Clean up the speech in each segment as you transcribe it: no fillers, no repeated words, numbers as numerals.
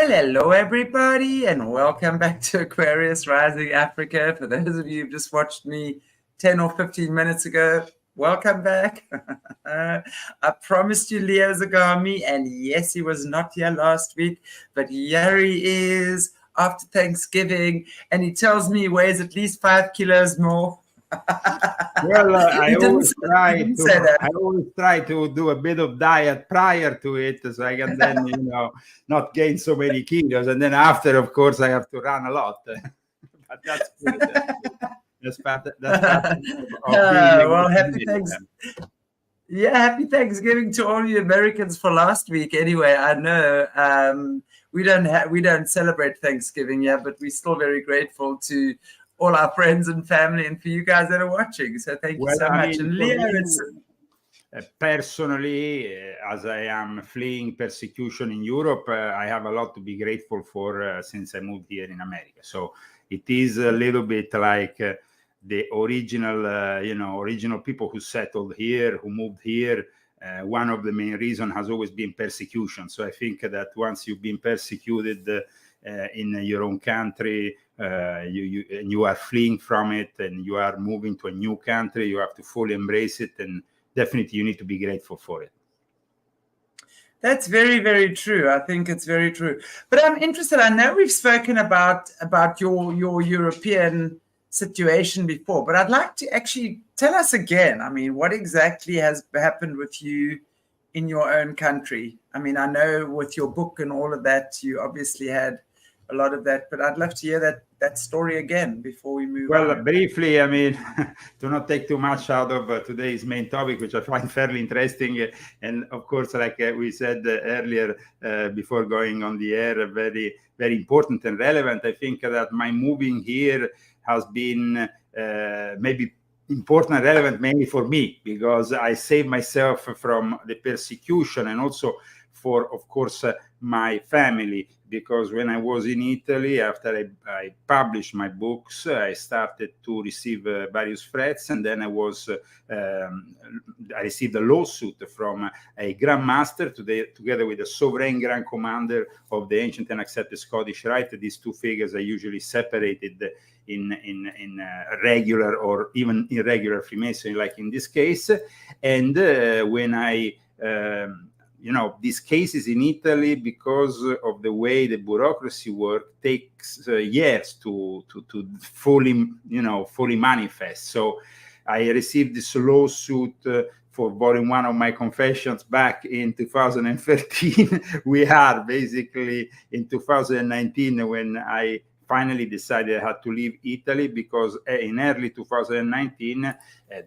Hello, everybody, and welcome back to Aquarius Rising Africa. For those of you who've just watched me 10 or 15 minutes ago, welcome back. I promised you Leo Zagami, and yes, he was not here last week, but here he is after Thanksgiving, and he tells me he weighs at least 5 kilos more. Well, I always try to do a bit of diet prior to it, so I can then, not gain so many kilos, and then after, of course, I have to run a lot. But that's good. That's part of well, happy Thanksgiving. Yeah, happy Thanksgiving to all you Americans for last week. Anyway, I know we don't celebrate Thanksgiving yet, but we're still very grateful to all our friends and family, and for you guys that are watching. So thank you so much. And Leo, personally, as I am fleeing persecution in Europe, I have a lot to be grateful for since I moved here in America. So it is a little bit like the original people who settled here, who moved here. One of the main reasons has always been persecution. So I think that once you've been persecuted in your own country, you are fleeing from it and you are moving to a new country, you have to fully embrace it, and definitely you need to be grateful for it. That's very, very true. I think it's very true. But I'm interested. I know we've spoken about your European situation before, but I'd like to actually tell us again. I mean, what exactly has happened with you in your own country? I mean, I know with your book and all of that, you obviously had a lot of that, but I'd love to hear that story again before we move on. Well, briefly, I mean, to not take too much out of today's main topic, which I find fairly interesting, and of course, like we said earlier before going on the air, very, very important and relevant. I think that my moving here has been maybe important and relevant mainly for me, because I saved myself from the persecution and also for, of course, my family, because when I was in Italy, after I published my books, I started to receive various threats, and then I received a lawsuit from a Grand Master together with the Sovereign Grand Commander of the Ancient and Accepted Scottish Rite. These two figures are usually separated in regular or even irregular Freemasonry, like in this case. And when I these cases in Italy, because of the way the bureaucracy works, takes years to fully manifest. So I received this lawsuit for volume 1 of my confessions back in 2013. We are basically in 2019 when I finally decided I had to leave Italy, because in early 2019,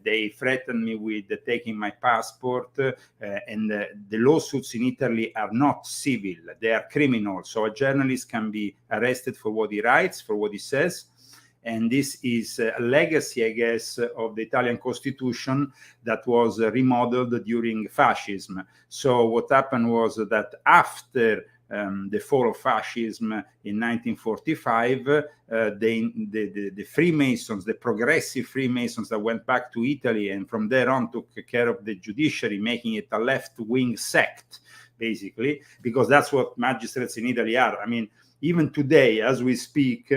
they threatened me with taking my passport, and the lawsuits in Italy are not civil, they are criminal. So a journalist can be arrested for what he writes, for what he says. And this is a legacy, I guess, of the Italian Constitution that was remodeled during fascism. So what happened was that after the fall of fascism in 1945, the Freemasons, the progressive Freemasons that went back to Italy and from there on took care of the judiciary, making it a left-wing sect, basically, because that's what magistrates in Italy are. I mean, even today, as we speak,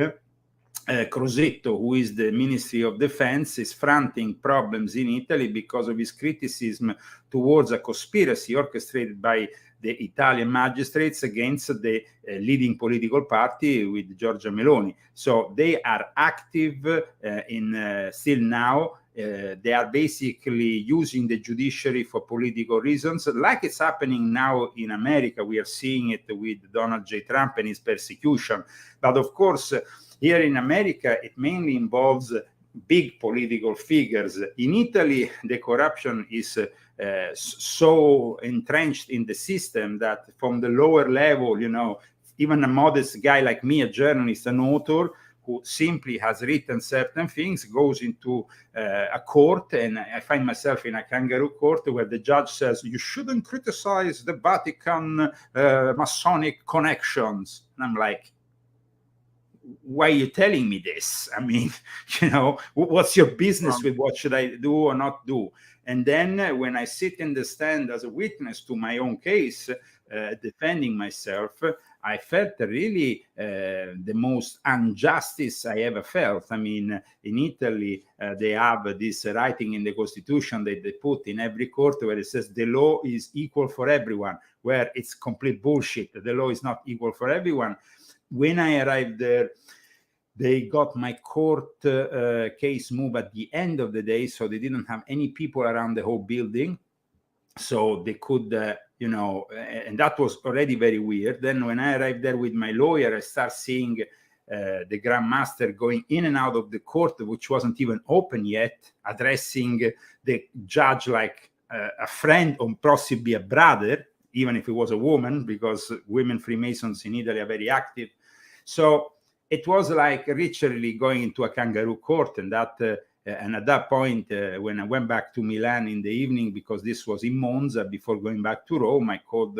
Crosetto, who is the Ministry of Defense, is fronting problems in Italy because of his criticism towards a conspiracy orchestrated by the Italian magistrates against the leading political party with Giorgia Meloni. So they are active still now. They are basically using the judiciary for political reasons, like it's happening now in America. We are seeing it with Donald J. Trump and his persecution. But of course, here in America, it mainly involves big political figures. In Italy, the corruption is so entrenched in the system that from the lower level, even a modest guy like me, a journalist, an author, who simply has written certain things, goes into a court, and I find myself in a kangaroo court where the judge says, you shouldn't criticize the Vatican Masonic connections. And I'm like, why are you telling me this? I mean, what's your business with what should I do or not do? And then when I sit in the stand as a witness to my own case, defending myself, I felt really the most injustice I ever felt. I mean, in Italy, they have this writing in the Constitution that they put in every court where it says the law is equal for everyone, where it's complete bullshit. The law is not equal for everyone. When I arrived there, they got my court case moved at the end of the day, so they didn't have any people around the whole building. So they could, and that was already very weird. Then when I arrived there with my lawyer, I start seeing the Grand Master going in and out of the court, which wasn't even open yet, addressing the judge like a friend or possibly a brother, even if it was a woman, because women Freemasons in Italy are very active. So it was like literally going into a kangaroo court, and that. And at that point, when I went back to Milan in the evening, because this was in Monza, before going back to Rome, I called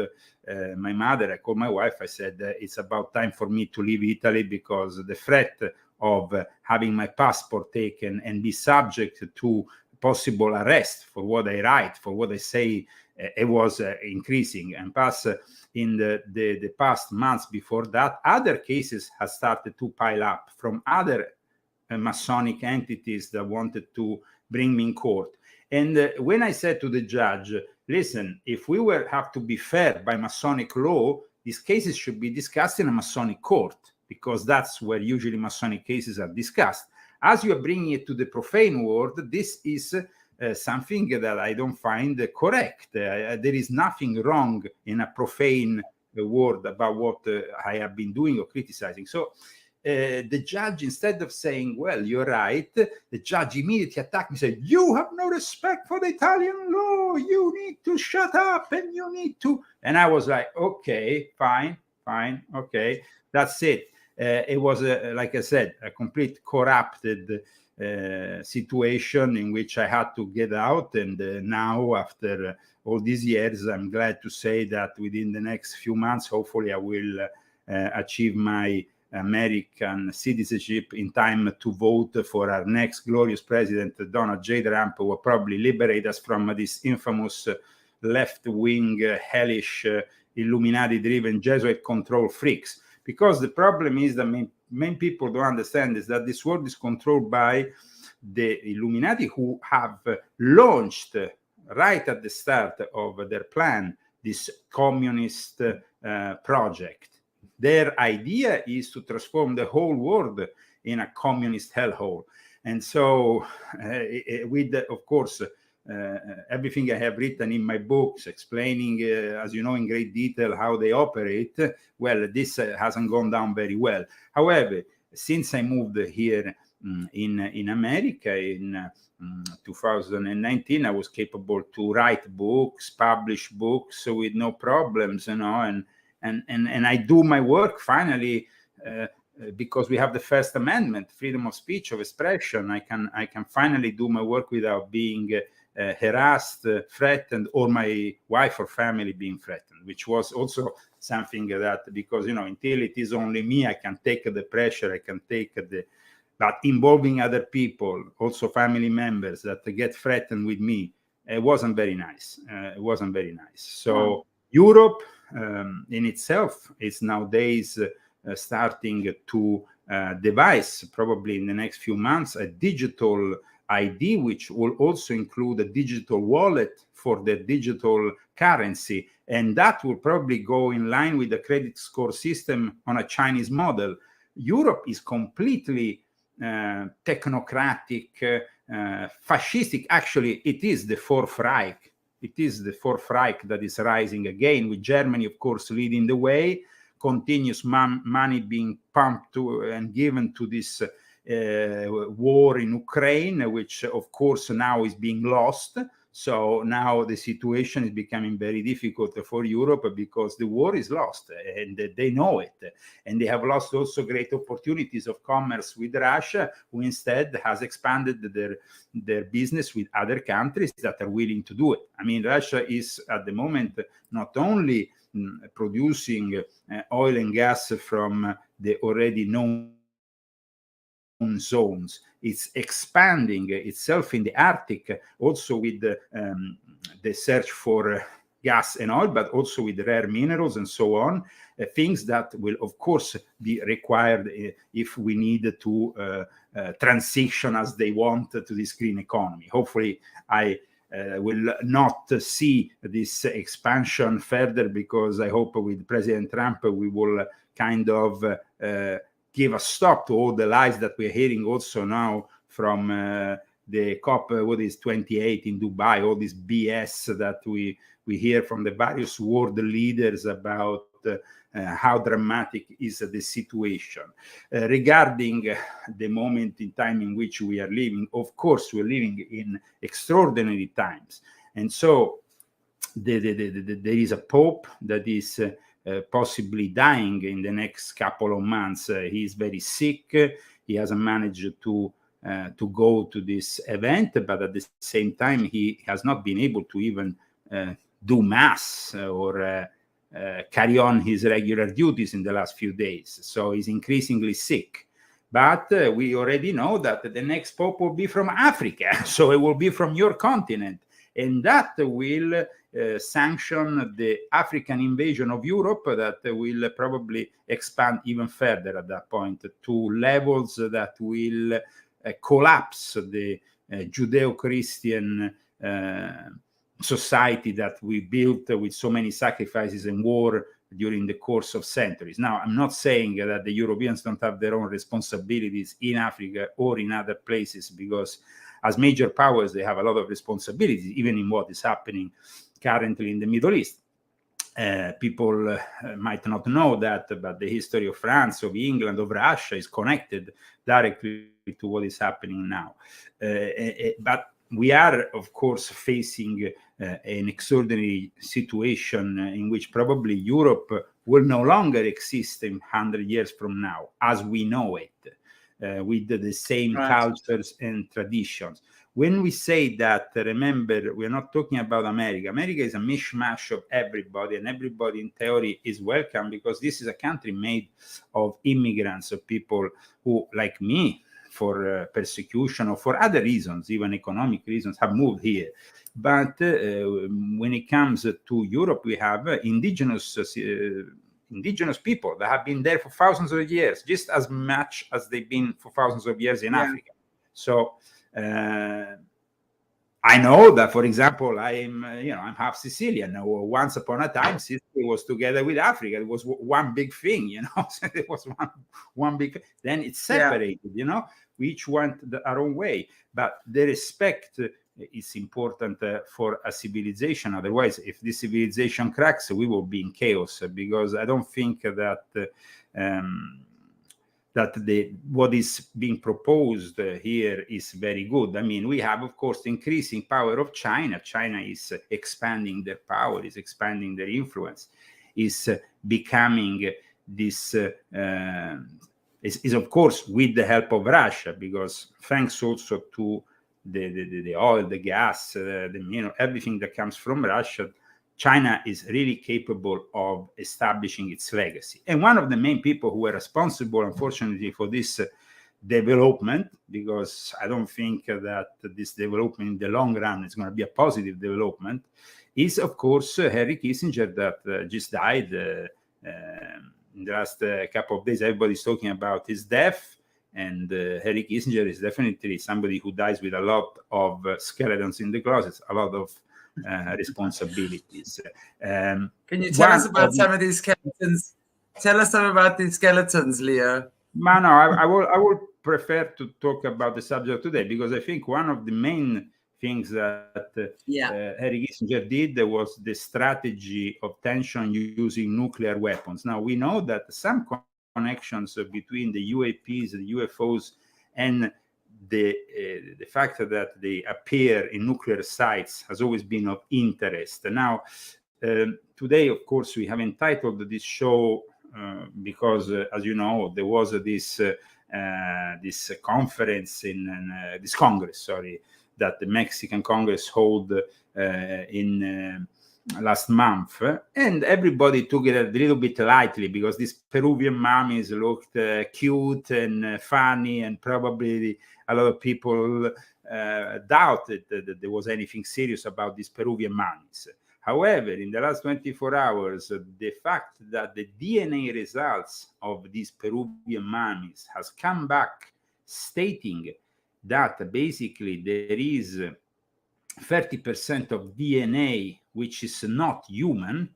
my mother, I called my wife, I said, it's about time for me to leave Italy, because the threat of having my passport taken and be subject to possible arrest for what I write, for what I say, it was increasing. And plus, in the past months before that, other cases have started to pile up from other Masonic entities that wanted to bring me in court. And when I said to the judge, listen, if we have to be fair by Masonic law, these cases should be discussed in a Masonic court, because that's where usually Masonic cases are discussed. As you are bringing it to the profane world, this is something that I don't find correct. There is nothing wrong in a profane word about what I have been doing or criticizing. So the judge, instead of saying, well, you're right, the judge immediately attacked me, said, you have no respect for the Italian law, you need to shut up, and you need to. And I was like, okay, fine, okay, that's it. It was, like I said, a complete corrupted situation in which I had to get out. And now, after all these years, I'm glad to say that within the next few months, hopefully I will achieve my American citizenship in time to vote for our next glorious president, Donald J. Trump, who will probably liberate us from this infamous left-wing, hellish, Illuminati-driven Jesuit-controlled freaks. Because the problem is that many people don't understand is that this world is controlled by the Illuminati, who have launched right at the start of their plan this communist project. Their idea is to transform the whole world in a communist hellhole. And so with, of course, everything I have written in my books, explaining, as you know, in great detail how they operate, well, this hasn't gone down very well. However, since I moved here in America in 2019, I was capable to write books, publish books with no problems, and I do my work finally because we have the First Amendment, freedom of speech, of expression. I can finally do my work without being harassed, threatened, or my wife or family being threatened, which was also something that, because until it is only me, I can take the pressure, I can take but involving other people, also family members that get threatened with me, it wasn't very nice. So Europe in itself is nowadays starting to devise, probably in the next few months, a digital ID, which will also include a digital wallet for the digital currency. And that will probably go in line with the credit score system on a Chinese model. Europe is completely technocratic, fascistic. Actually, it is the Fourth Reich. It is the Fourth Reich that is rising again, with Germany, of course, leading the way, continuous money being pumped to and given to this war in Ukraine, which, of course, now is being lost. So now the situation is becoming very difficult for Europe because the war is lost, and they know it. And they have lost also great opportunities of commerce with Russia, who instead has expanded their business with other countries that are willing to do it. I mean, Russia is at the moment not only producing oil and gas from the already known zones, it's expanding itself in the Arctic, also with the search for gas and oil, but also with rare minerals and so on, things that will, of course, be required if we need to transition as they want to this green economy. Hopefully, I will not see this expansion further, because I hope with President Trump we will kind of give a stop to all the lies that we're hearing also now from the COP, 28 in Dubai, all this BS that we hear from the various world leaders about how dramatic is the situation. Regarding the moment in time in which we are living, of course, we're living in extraordinary times. And so there is a pope that is possibly dying in the next couple of months. He is very sick. He hasn't managed to go to this event, but at the same time, he has not been able to even do mass or carry on his regular duties in the last few days. So he's increasingly sick. But we already know that the next pope will be from Africa, so it will be from your continent. And that will sanction the African invasion of Europe, that will probably expand even further at that point to levels that will collapse the Judeo-Christian society that we built with so many sacrifices and war during the course of centuries. Now, I'm not saying that the Europeans don't have their own responsibilities in Africa or in other places, because as major powers, they have a lot of responsibilities, even in what is happening currently in the Middle East. People might not know that, but the history of France, of England, of Russia is connected directly to what is happening now. But we are, of course, facing an extraordinary situation in which probably Europe will no longer exist in 100 years from now, as we know it, with the same cultures and traditions. When we say that, remember, we're not talking about America. America is a mishmash of everybody, and everybody in theory is welcome, because this is a country made of immigrants, of people who, like me, for persecution or for other reasons, even economic reasons, have moved here. But when it comes to Europe, we have indigenous people that have been there for thousands of years, just as much as they've been for thousands of years in Africa. So I know that, for example, I'm half Sicilian. Once upon a time, Sicily was together with Africa. It was one big thing, So it was one big. Then it's separated, Each went our own way. But the respect is important for a civilization. Otherwise, if this civilization cracks, we will be in chaos. Because I don't think that what is being proposed here is very good. I mean, we have, of course, the increasing power of China. China is expanding their power, is expanding their influence, is becoming this, is of course with the help of Russia, because thanks also to the oil, the gas, everything that comes from Russia, China is really capable of establishing its legacy. And one of the main people who were responsible, unfortunately, for this development, because I don't think that this development in the long run is going to be a positive development, is, of course, Henry Kissinger, that just died in the last couple of days. Everybody's talking about his death. And Henry Kissinger is definitely somebody who dies with a lot of skeletons in the closet, a lot of responsibilities. Can you tell us about some of these skeletons? Tell us some about these skeletons, Leo. No, I will prefer to talk about the subject today, because I think one of the main things that Henry Kissinger did was the strategy of tension using nuclear weapons. Now, we know that some connections between the UAPs, the UFOs, and the fact that they appear in nuclear sites has always been of interest. Now, today, of course, we have entitled this show because, as you know, there was this conference this Congress, that the Mexican Congress held in last month, and everybody took it a little bit lightly, because these Peruvian mummies looked cute and funny, and probably a lot of people doubted that there was anything serious about these Peruvian mummies. However, in the last 24 hours, the fact that the DNA results of these Peruvian mummies has come back stating that basically there is 30% of DNA which is not human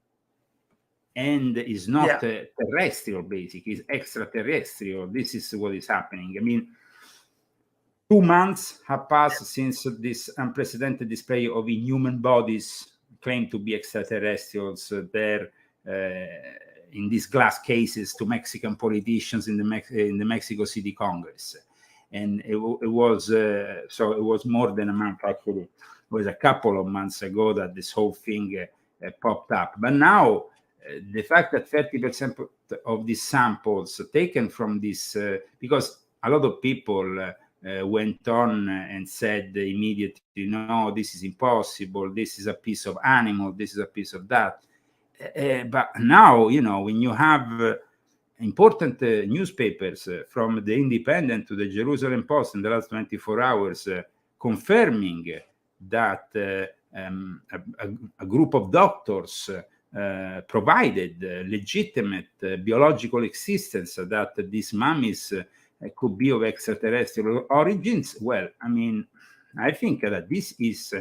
and is not terrestrial, basically, is extraterrestrial. This is what is happening. I mean, 2 months have passed since this unprecedented display of inhuman bodies claimed to be extraterrestrials there in these glass cases to Mexican politicians in the Mexico City Congress. And it was so it was more than a month, actually. It was a couple of months ago that this whole thing popped up. But now the fact that 30% of these samples taken from this, because a lot of people went on and said immediately, no, this is impossible, this is a piece of animal, this is a piece of that. But now, you know, when you have important newspapers from the Independent to the Jerusalem Post in the last 24 hours confirming that a group of doctors provided legitimate biological existence, that these mummies could be of extraterrestrial origins. Well, I mean, I think that this is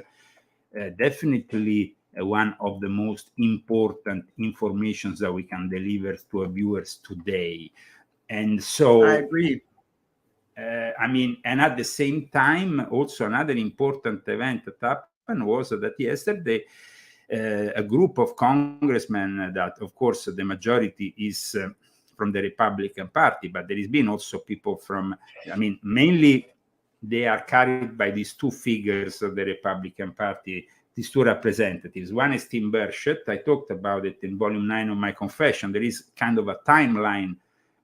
definitely one of the most important informations that we can deliver to our viewers today. And so I agree. I mean, and at the same time, also another important event that happened was that yesterday a group of congressmen that, of course, the majority is from the Republican Party, but there has been also people from, I mean, mainly they are carried by these two figures of the Republican Party, these two representatives. One is Tim Burchett. I talked about it in volume 9 of my confession. There is kind of a timeline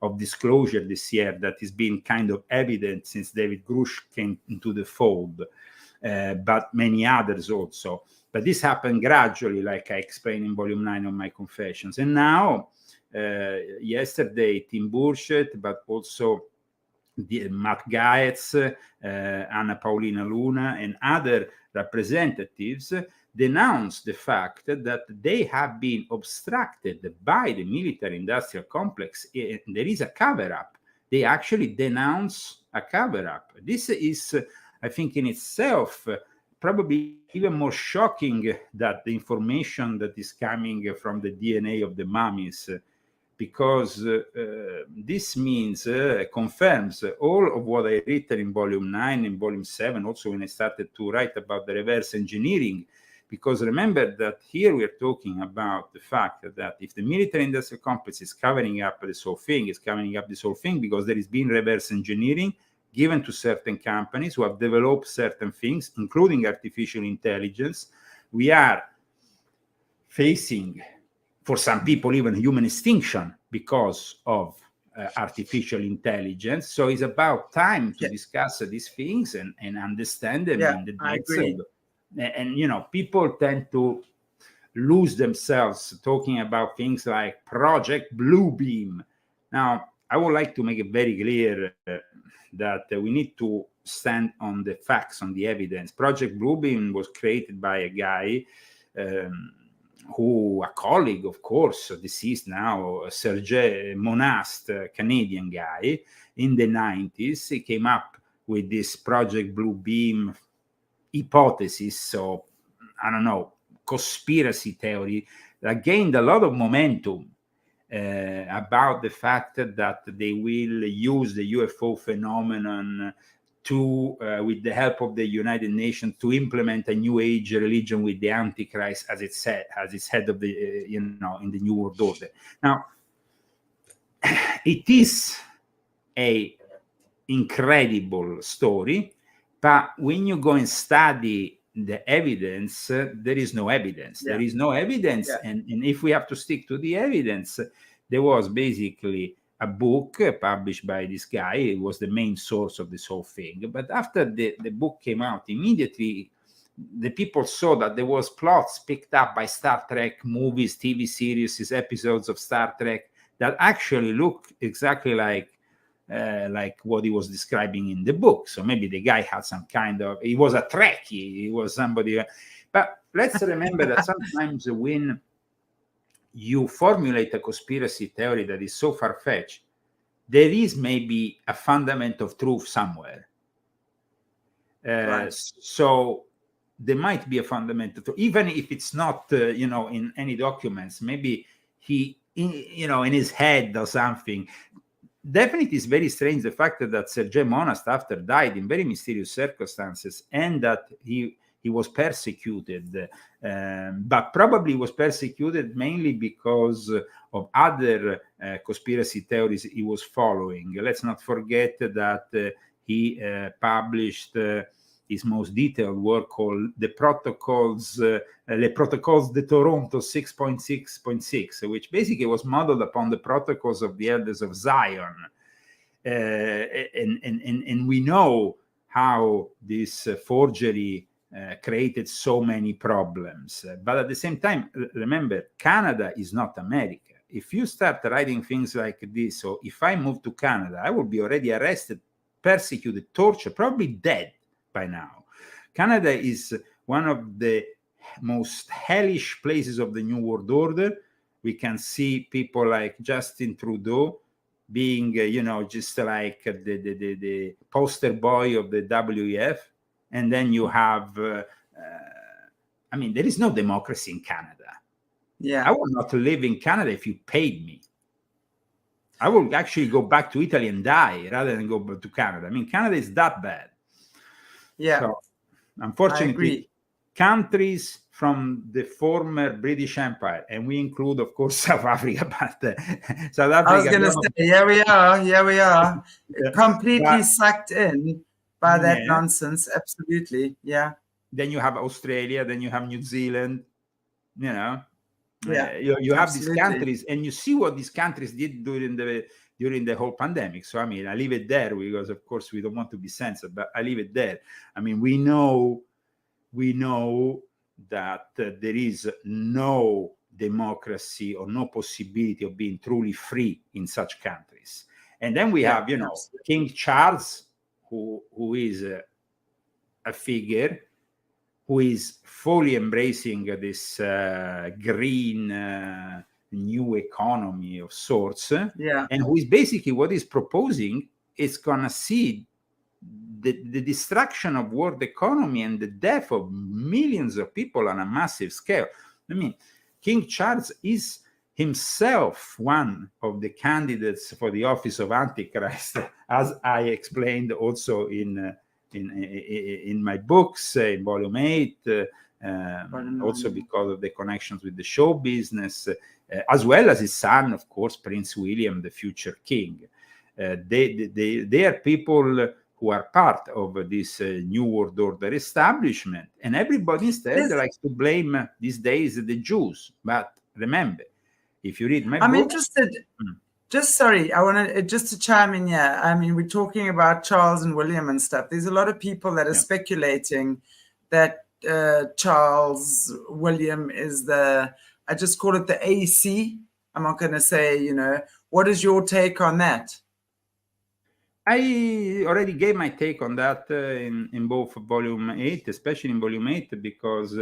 of disclosure this year that has been kind of evident since David Grush came into the fold, but many others also. But this happened gradually, like I explained in volume 9 of my confessions. And now, yesterday, Tim Burchett, but also Matt Gaetz, Anna Paulina Luna, and other representatives denounced the fact that they have been obstructed by the military-industrial complex. There is a cover-up. They actually denounce a cover-up. This is, I think, in itself, probably even more shocking than the information that is coming from the DNA of the mummies, because this means, confirms all of what I written in volume 9, in volume 7, also when I started to write about the reverse engineering. Because remember that here we are talking about the fact that if the military-industrial complex is covering up this whole thing, because there is been reverse engineering given to certain companies who have developed certain things, including artificial intelligence. We are facing, for some people, even human extinction because of artificial intelligence. So it's about time to discuss these things and understand them in the depths. And, you know, people tend to lose themselves talking about things like Project Bluebeam. Now, I would like to make it very clear that we need to stand on the facts, on the evidence. Project Bluebeam was created by a guy who, a colleague, of course, deceased now, Serge Monast, Canadian guy, in the 90s. He came up with this Project Bluebeam hypothesis, so I don't know, conspiracy theory that gained a lot of momentum about the fact that they will use the UFO phenomenon to, with the help of the United Nations, to implement a new age religion with the Antichrist as its head of the, you know, in the New World Order. Now, it is a incredible story, but when you go and study the evidence, there is no evidence. There is no evidence. And if we have to stick to the evidence, there was basically a book published by this guy. It was the main source of this whole thing. But after the book came out, immediately the people saw that there was plots picked up by Star Trek movies, TV series, episodes of Star Trek that actually look exactly like what he was describing in the book. So maybe the guy had some kind of, he was a Trekkie, he was somebody, But let's remember that sometimes when you formulate a conspiracy theory that is so far-fetched, there is maybe a fundament of truth somewhere. Right. So there might be a fundamental truth, even if it's not, in any documents. Maybe he, in his head or something. Definitely, it's very strange the fact that Sergei Monast after died in very mysterious circumstances, and that he was persecuted, but probably was persecuted mainly because of other conspiracy theories he was following. Let's not forget that he published his most detailed work called the Protocols, Les Protocoles de Toronto 6.6.6, which basically was modeled upon the protocols of the Elders of Zion. And we know how this forgery created so many problems. But at the same time, remember, Canada is not America. If you start writing things like this, or if I move to Canada, I will be already arrested, persecuted, tortured, probably dead by now. Canada is one of the most hellish places of the New World Order. We can see people like Justin Trudeau being, just like the poster boy of the WEF. And then you have, there is no democracy in Canada. Yeah. I would not live in Canada if you paid me. I will actually go back to Italy and die rather than go to Canada. Canada is that bad. Yeah. So, unfortunately, countries from the former British Empire, and we include, of course, South Africa, but South Africa. I was going to say, here we are, Yeah. completely sucked in by that Yeah. nonsense. Absolutely, yeah. Then you have Australia, then you have New Zealand, Yeah, you have these countries, and you see what these countries did during the whole pandemic. So I leave it there because, of course, we don't want to be censored, but I leave it there. We know that there is no democracy or no possibility of being truly free in such countries. And then we have, King Charles, who is a figure who is fully embracing this green new economy of sorts, and who is basically what he's proposing is going to see the destruction of world economy and the death of millions of people on a massive scale. King Charles is himself one of the candidates for the office of Antichrist, as I explained also in my books, in Volume 8, also because of the connections with the show business, as well as his son, of course, Prince William, the future king. They are people who are part of this New World Order establishment, and everybody instead likes to blame these days the Jews. But remember, if you read my book, interested. I want to just to chime in here. We're talking about Charles and William and stuff. There's a lot of people that are speculating that Charles William is I just call it the AC. I'm not going to say, what is your take on that? I already gave my take on that in both Volume 8, especially in Volume 8, because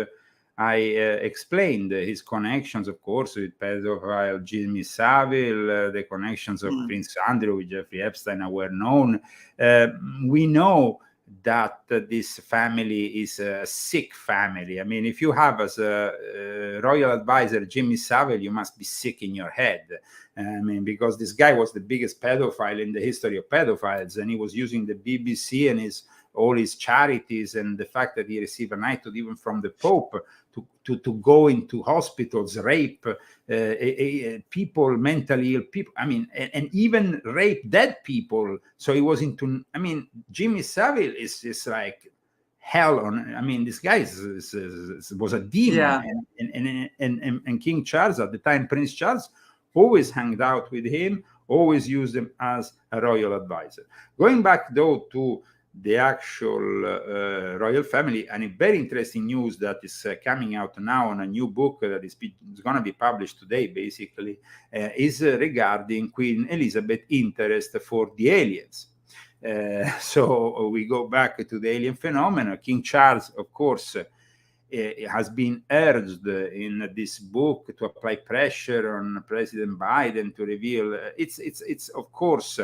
I explained his connections, of course, with pedophile Jimmy Savile, the connections of Prince Andrew with Jeffrey Epstein are well known. We know that this family is a sick family. If you have as a royal advisor Jimmy Savile, you must be sick in your head. Because this guy was the biggest pedophile in the history of pedophiles, and he was using the BBC and all his charities, and the fact that he received a knighthood even from the Pope to go into hospitals, rape people, mentally ill people, and even rape dead people. So he was into, Jimmy Savile is like hell on, this guy was a demon. And King Charles, at the time Prince Charles, always hanged out with him, always used him as a royal advisor. Going back, though, to the actual royal family, and a very interesting news that is coming out now on a new book that is going to be published today, basically, is regarding Queen Elizabeth's interest for the aliens. So we go back to the alien phenomenon. King Charles, of course, has been urged in this book to apply pressure on President Biden to reveal. It's of course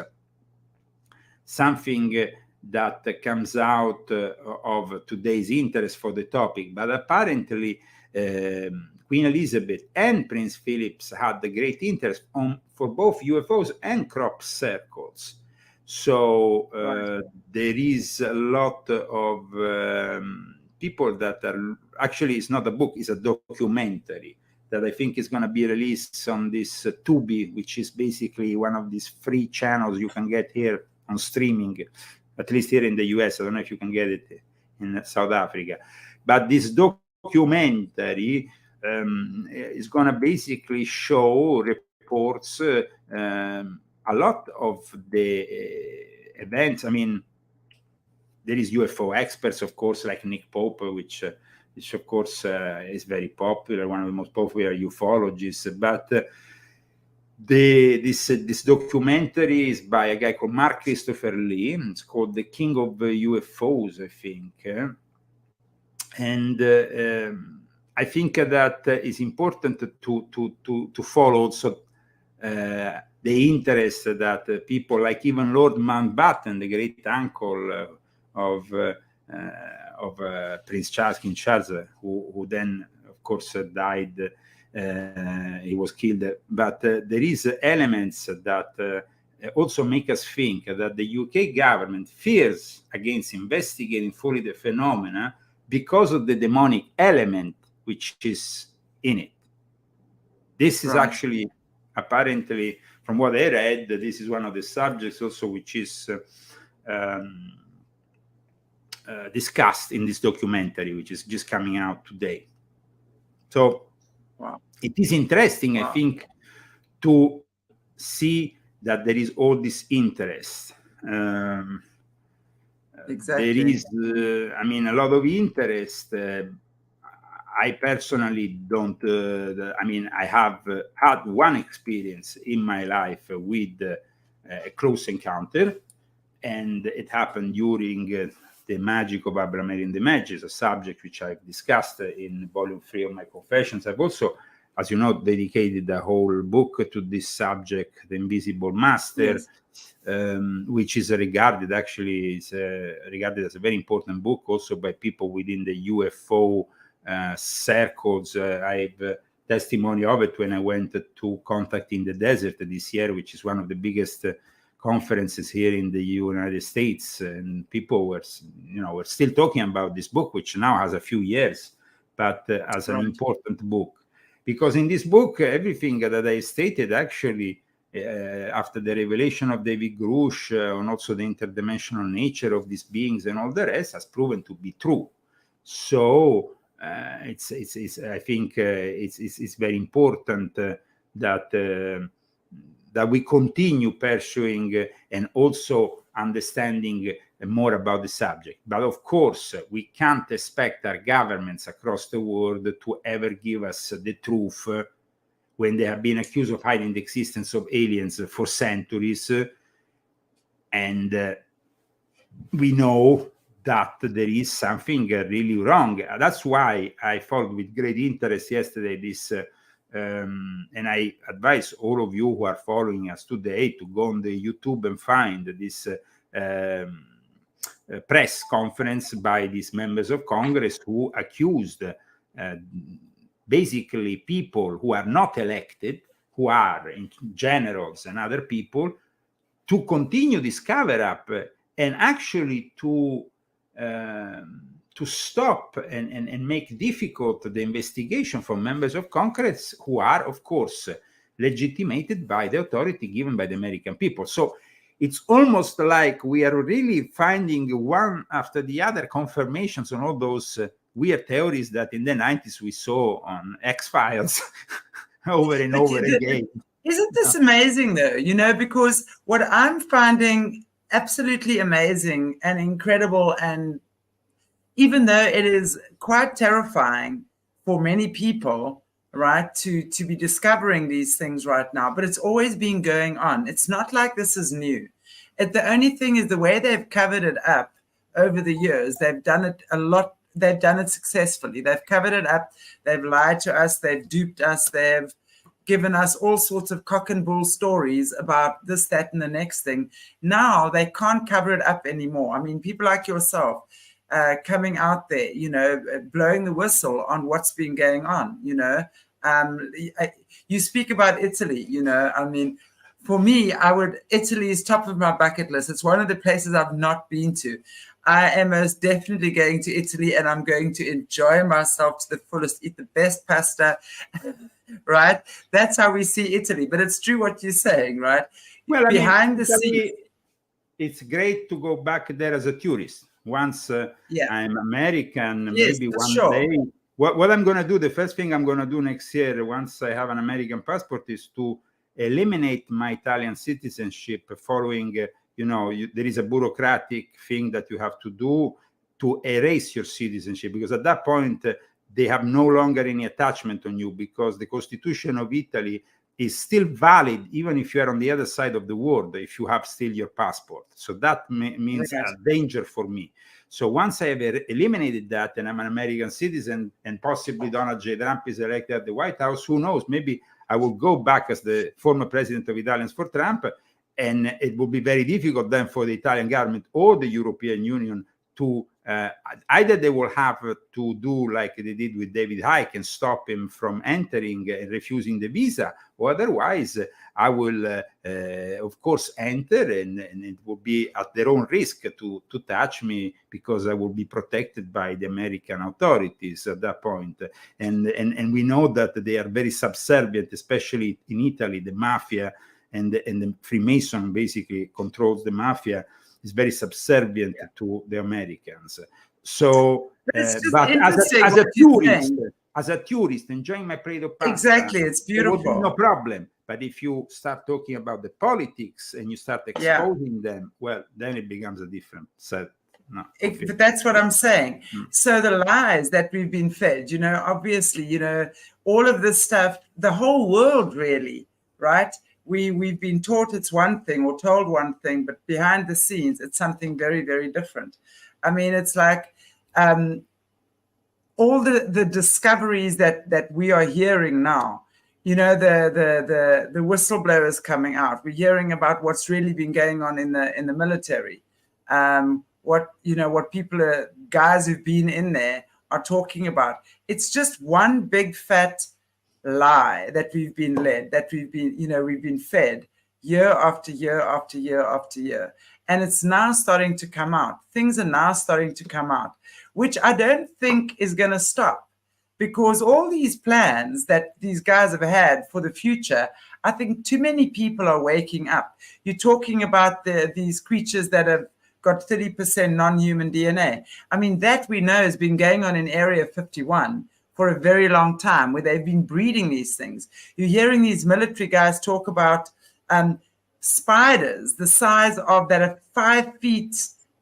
something that comes out of today's interest for the topic, but apparently Queen Elizabeth and Prince Philip had a great interest for both UFOs and crop circles. So there is a lot of people that are actually, it's not a book, it's a documentary that I think is going to be released on this Tubi, which is basically one of these free channels you can get here on streaming, at least here in the US. I don't know if you can get it in South Africa. But this documentary is going to basically show reports a lot of the events. I mean, there is UFO experts, of course, like Nick Pope, which of course is very popular, one of the most popular ufologists. But this documentary is by a guy called Mark Christopher Lee. It's called The King of UFOs, I think. And I think that it's important to follow also the interest that people like even Lord Mountbatten, the great uncle of Prince Charles, King Charles, who then, of course, died. He was killed. But there is elements that also make us think that the UK government fears against investigating fully the phenomena because of the demonic element which is in it. This is actually, apparently, from what I read, this is one of the subjects also which is discussed in this documentary, which is just coming out today. So it is interesting, I think, to see that there is all this interest. Exactly. There is, I mean, a lot of interest. I personally don't, I mean, I have had one experience in my life with a close encounter, and it happened during the magic of Abraham and the Magic, a subject which I've discussed in volume 3 of my Confessions. I've also, as you know, dedicated the whole book to this subject, The Invisible Master, which is regarded, actually, is regarded as a very important book also by people within the UFO circles. I have testimony of it when I went to Contact in the Desert this year, which is one of the biggest conferences here in the United States, and people were still talking about this book, which now has a few years, but as an important book, because in this book everything that I stated actually after the revelation of David Grush and also the interdimensional nature of these beings and all the rest has proven to be true. So it's I think it's very important that we continue pursuing and also understanding more about the subject. But of course, we can't expect our governments across the world to ever give us the truth when they have been accused of hiding the existence of aliens for centuries. And we know that there is something really wrong. That's why I followed with great interest yesterday this, and I advise all of you who are following us today to go on the YouTube and find this press conference by these members of Congress who accused basically people who are not elected, who are generals and other people, to continue this cover-up and actually to stop and make difficult the investigation from members of Congress who are, of course, legitimated by the authority given by the American people. So it's almost like we are really finding one after the other confirmations on all those weird theories that in the 90s we saw on X-Files over and over again. Isn't this amazing, though? You know, because what I'm finding absolutely amazing and incredible, and even though it is quite terrifying for many people, right, to be discovering these things right now, but it's always been going on. It's not like this is new. The only thing is the way they've covered it up over the years, they've done it a lot they've done it successfully. They've covered it up. They've lied to us. They've duped us. They've given us all sorts of cock and bull stories about this, that, and the next thing. Now they can't cover it up anymore. I mean, people like yourself coming out there, you know, blowing the whistle on what's been going on, you know. You speak about Italy, you know, I mean, for me, Italy is top of my bucket list. It's one of the places I've not been to. I am most definitely going to Italy, and I'm going to enjoy myself to the fullest, eat the best pasta, right? That's how we see Italy. But it's true what you're saying, right? Well, behind the scenes, it's great to go back there as a tourist. Once I'm American, yes, maybe one sure. day. What I'm going to do, the first thing I'm going to do next year, once I have an American passport, is to eliminate my Italian citizenship following, you know, there is a bureaucratic thing that you have to do to erase your citizenship, because at that point, they have no longer any attachment on you, because the Constitution of Italy is still valid, even if you are on the other side of the world, if you have still your passport. So that means a danger for me. So once I have eliminated that, and I'm an American citizen, and possibly Donald J. Trump is elected at the White House, who knows, maybe I will go back as the former president of Italians for Trump, and it will be very difficult then for the Italian government or the European Union to either they will have to do like they did with David Icke and stop him from entering and refusing the visa, or otherwise I will, of course, enter, and it will be at their own risk to touch me, because I will be protected by the American authorities at that point. And we know that they are very subservient, especially in Italy. The mafia and the Freemason basically controls the mafia, is very subservient to the Americans. So, but as a tourist, enjoying my plate of pasta, exactly, it's beautiful. There will be no problem. But if you start talking about the politics and you start exposing them, well, then it becomes a different set. No, okay. But that's what I'm saying. So the lies that we've been fed, you know, obviously, you know, all of this stuff, the whole world really, right? We've been taught it's one thing or told one thing, but behind the scenes, it's something very, very different. I mean, it's like all the discoveries that we are hearing now, you know, the whistleblowers coming out. We're hearing about what's really been going on in the military. What people guys who've been in there are talking about. It's just one big fat lie that we've been led, that we've been fed year after year after year after year. And it's now starting to come out. Things are now starting to come out, which I don't think is going to stop, because all these plans that these guys have had for the future, I think too many people are waking up. You're talking about these creatures that have got 30% non-human DNA. I mean, that we know has been going on in Area 51 for a very long time, where they've been breeding these things. You're hearing these military guys talk about spiders the size of that are 5 feet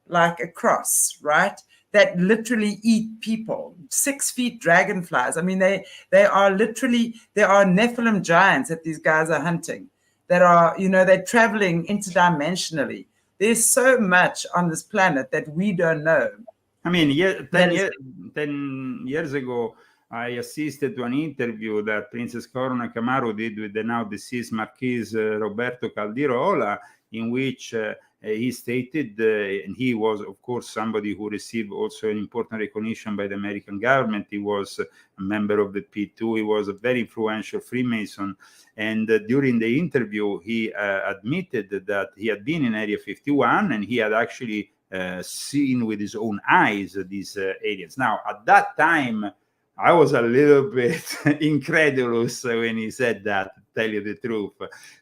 like across, right? That literally eat people. 6 feet dragonflies. I mean, they are Nephilim giants that these guys are hunting, that are, you know, they're traveling interdimensionally. There's so much on this planet that we don't know. I mean, 10 years ago, I assisted to an interview that Princess Corona Camaro did with the now deceased Marquis Roberto Caldirola, in which he stated, and he was, of course, somebody who received also an important recognition by the American government. He was a member of the P2. He was a very influential Freemason. And during the interview, he admitted that he had been in Area 51, and he had actually seen with his own eyes these aliens. Now, at that time, I was a little bit incredulous when he said that, to tell you the truth.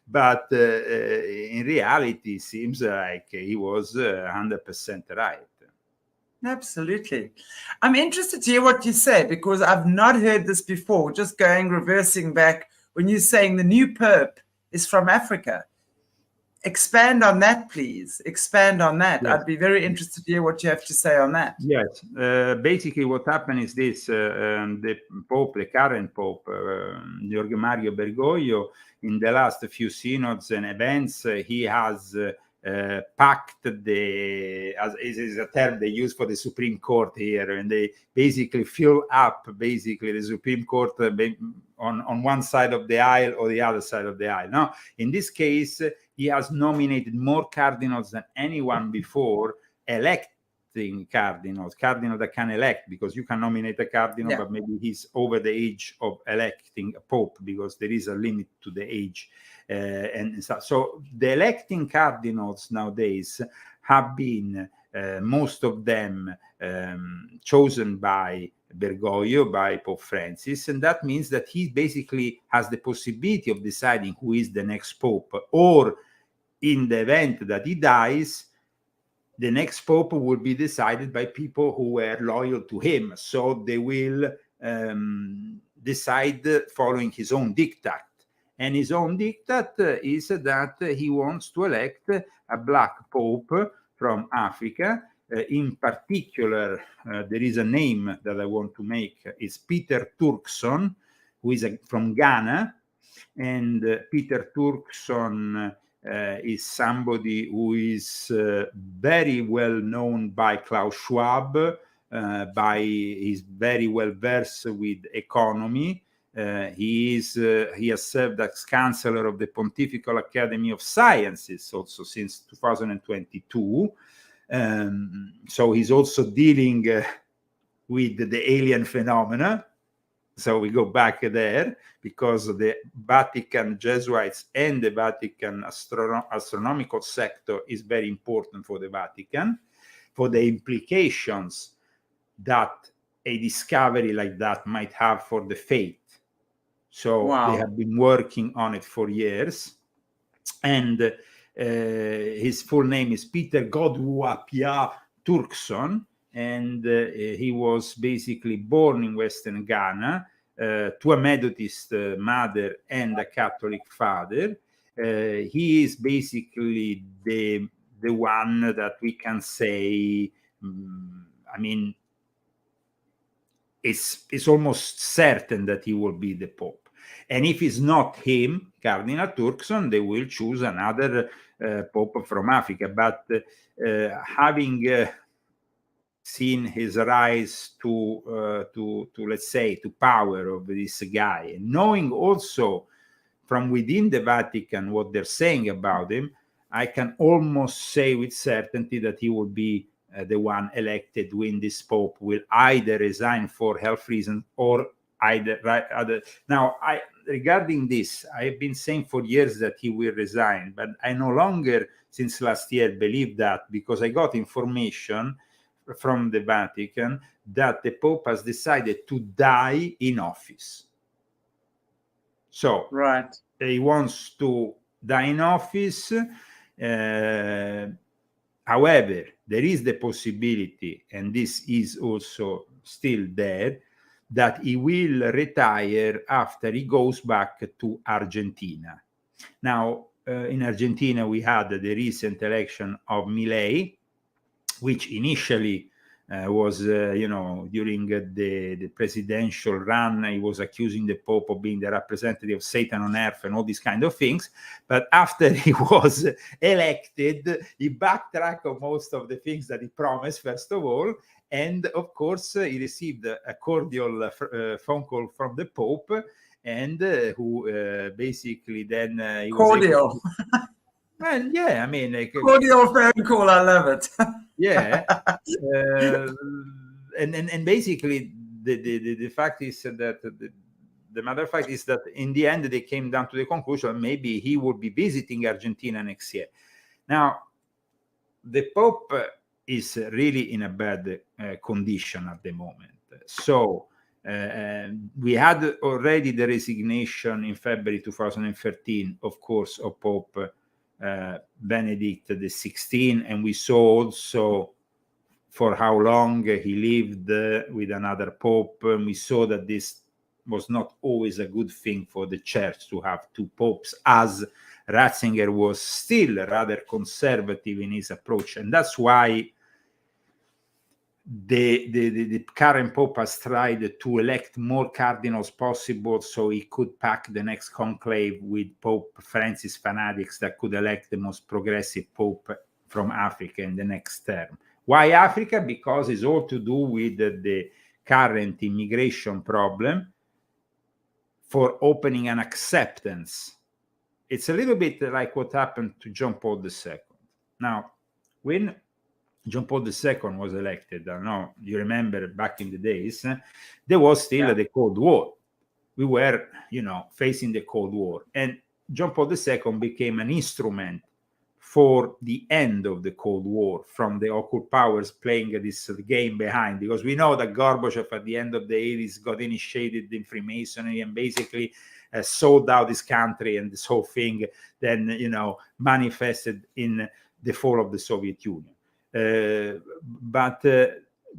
But in reality, it seems like he was 100% right. Absolutely. I'm interested to hear what you say, because I've not heard this before. Just reversing back, when you're saying the new Pope is from Africa. Expand on that, please. Expand on that. Yes. I'd be very interested to hear what you have to say on that. Yes. Basically, what happened is this. The Pope, the current Pope, Jorge Mario Bergoglio, in the last few synods and events, he has packed as is a term they use for the Supreme Court here, and they basically fill up basically the Supreme Court on one side of the aisle or the other side of the aisle. Now, in this case, he has nominated more cardinals than anyone before, electing cardinals that can elect, because you can nominate a cardinal, but maybe he's over the age of electing a pope, because there is a limit to the age. And so the electing cardinals nowadays have been, most of them, chosen by Bergoglio, by Pope Francis, and that means that he basically has the possibility of deciding who is the next pope, or in the event that he dies, the next pope will be decided by people who were loyal to him, so they will decide following his own diktat. And his own diktat is that he wants to elect a black pope from Africa. In particular, there is a name that I want to make. It's Peter Turkson, who is from Ghana. And Peter Turkson is somebody who is very well known by Klaus Schwab, he's very well versed with economy. He has served as Chancellor of the Pontifical Academy of Sciences also since 2022. So he's also dealing with the alien phenomena. So we go back there, because the Vatican Jesuits and the Vatican astronomical sector is very important for the Vatican, for the implications that a discovery like that might have for the faith. So they have been working on it for years. And his full name is Peter Godwapia Turkson, and he was basically born in Western Ghana to a Methodist mother and a Catholic father. He is basically the one that we can say, I mean, it's almost certain that he will be the Pope. And if it's not him, Cardinal Turkson, they will choose another Pope from Africa. But having seen his rise to let's say, to power of this guy, and knowing also from within the Vatican what they're saying about him, I can almost say with certainty that he will be the one elected when this Pope will either resign for health reasons or other. Now, regarding this, I've been saying for years that he will resign, but I no longer, since last year, believe that, because I got information from the Vatican that the Pope has decided to die in office. So he wants to die in office. However, there is the possibility, and this is also still there, that he will retire after he goes back to Argentina. Now, in Argentina, we had the recent election of Milei, which initially was, during the presidential run, he was accusing the Pope of being the representative of Satan on earth and all these kind of things. But after he was elected, he backtracked on most of the things that he promised, first of all. And of course, he received a cordial phone call from the Pope, and who basically then he cordial. And yeah, I mean, cordial phone call. I love it. Yeah, and basically the fact is that the matter of fact is that in the end they came down to the conclusion maybe he would be visiting Argentina next year. Now, the Pope is really in a bad condition at the moment. So we had already the resignation in February 2013, of course, of Pope Benedict XVI, and we saw also for how long he lived with another Pope. We saw that this was not always a good thing for the Church to have two popes, as Ratzinger was still rather conservative in his approach, and that's why the current Pope has tried to elect more cardinals possible so he could pack the next conclave with Pope Francis fanatics that could elect the most progressive Pope from Africa in the next term. Why Africa? Because it's all to do with the current immigration problem for opening an acceptance. It's a little bit like what happened to John Paul II. Now, when John Paul II was elected, I don't know, you remember back in the days, there was still the Cold War. We were, facing the Cold War. And John Paul II became an instrument for the end of the Cold War, from the occult powers playing this game behind, because we know that Gorbachev at the end of the 80s got initiated in Freemasonry and basically sold out this country, and this whole thing then, manifested in the fall of the Soviet Union. But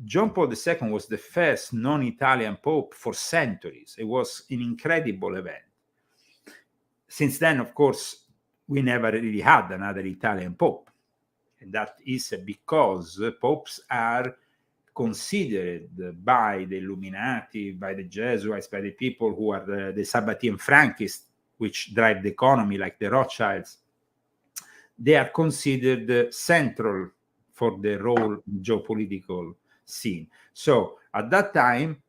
John Paul II was the first non-Italian Pope for centuries. It was an incredible event. Since then, of course, we never really had another Italian Pope. And that is because popes are considered by the Illuminati, by the Jesuits, by the people who are the Sabbatean Frankists, which drive the economy, like the Rothschilds. They are considered central for the role in geopolitical scene. So at that time,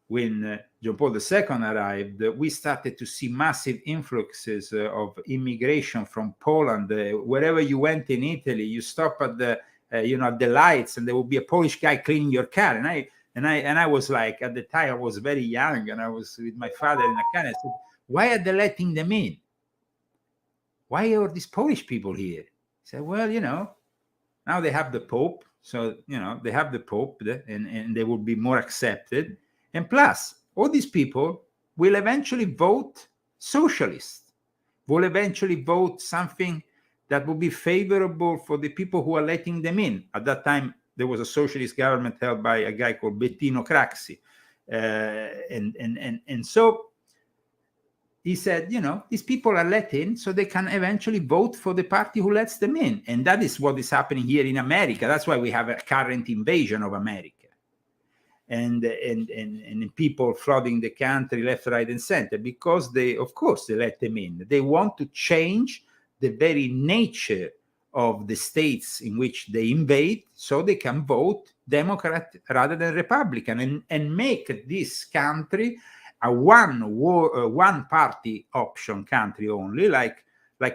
when John Paul II arrived, we started to see massive influxes of immigration from Poland. Wherever you went in Italy, you stop at the at the lights, and there would be a Polish guy cleaning your car. And I was like, at the time I was very young, and I was with my father in a car. And I said, why are they letting them in? Why are these Polish people here? He said, well, now they have the Pope, so they have the Pope, and they will be more accepted. And plus, all these people will eventually vote socialist, will eventually vote something that will be favorable for the people who are letting them in. At that time, there was a socialist government held by a guy called Bettino Craxi. And so he said, these people are let in so they can eventually vote for the party who lets them in. And that is what is happening here in America. That's why we have a current invasion of America. And people flooding the country left, right, and center, because they let them in. They want to change the very nature of the states in which they invade, so they can vote Democrat rather than Republican, and make this country a one-party option country only, like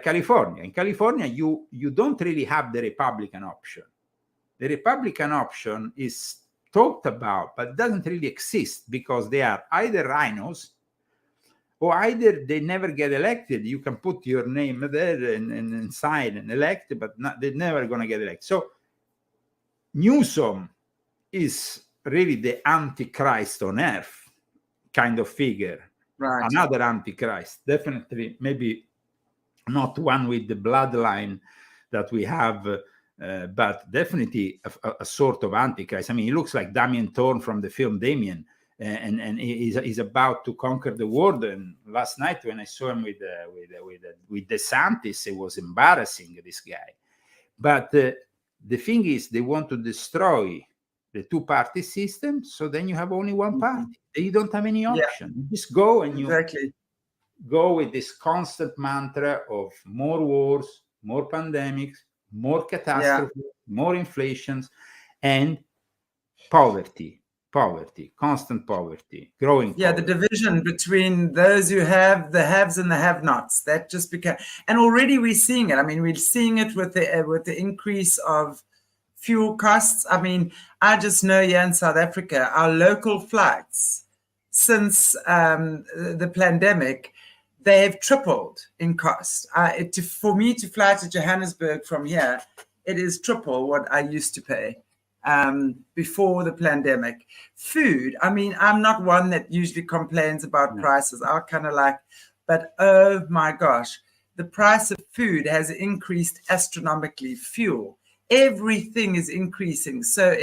California. In California, you don't really have the Republican option. The Republican option is talked about, but doesn't really exist, because they are either rhinos, or either they never get elected. You can put your name there and sign and elect, but they're never going to get elected. So Newsom is really the Antichrist on earth kind of figure. Right. Another Antichrist, definitely, maybe not one with the bloodline that we have, but definitely a sort of Antichrist. I mean, he looks like Damien Thorne from the film Damien. And he's about to conquer the world. And last night when I saw him with DeSantis, it was embarrassing, this guy. But the thing is, they want to destroy the two-party system, so then you have only one party. You don't have any option. You just go and you go with this constant mantra of more wars, more pandemics, more catastrophes, more inflations, and poverty, constant poverty, growing poverty. The division between those who have the haves and the have-nots, that just became, and already we're seeing it. I mean, we're seeing it with the increase of fuel costs. I mean, I just know here in South Africa, our local flights since the pandemic, they have tripled in cost. For me to fly to Johannesburg from here, it is triple what I used to pay before the pandemic. Food, I mean, I'm not one that usually complains about prices. I'll kind of like, but oh my gosh, the price of food has increased astronomically. Fuel, everything is increasing. So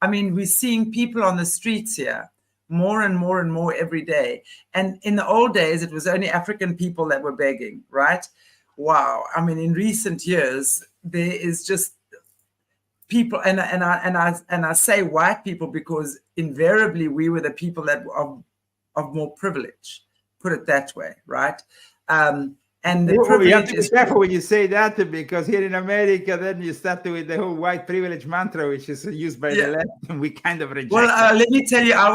we're seeing people on the streets here more and more and more every day. And in the old days, it was only African people that were begging, right? Wow. I mean, in recent years, there is just people, and I say white people because invariably we were the people that of more privilege, put it that way, right? And the privilege you have to be is careful when you say that, because here in America, then you start with the whole white privilege mantra, which is used by the left, and we kind of reject. Well, let me tell you, I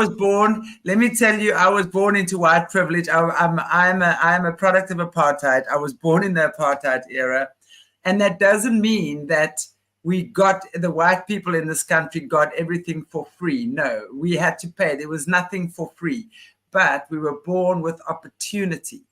was born into white privilege. I'm a product of apartheid. I was born in the apartheid era, and that doesn't mean that the white people in this country got everything for free. No, we had to pay. There was nothing for free, but we were born with opportunity,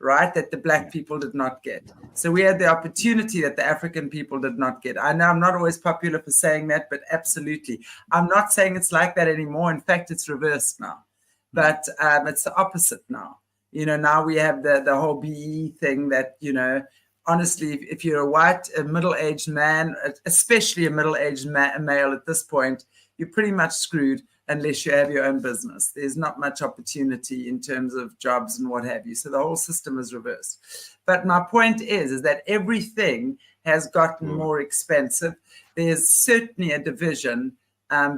right, that the black people did not get. So we had the opportunity that the African people did not get. I know I'm not always popular for saying that, but absolutely. I'm not saying it's like that anymore. In fact, it's reversed now. But it's the opposite now. Now we have the whole BE thing that, honestly, if you're a white, middle-aged man, especially a middle-aged male at this point, you're pretty much screwed unless you have your own business. There's not much opportunity in terms of jobs and what have you. So the whole system is reversed. But my point is that everything has gotten more expensive. There's certainly a division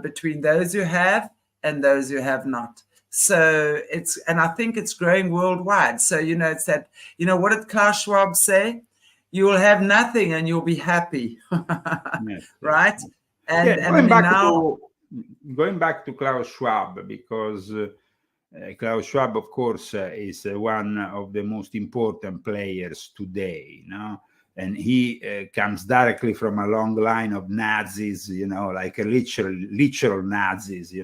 between those who have and those who have not. So and I think it's growing worldwide. So, it's that, what did Klaus Schwab say? You will have nothing and you'll be happy, right? And going back to Klaus Schwab, because Klaus Schwab, of course, is one of the most important players today, and he comes directly from a long line of Nazis, like a literal Nazis,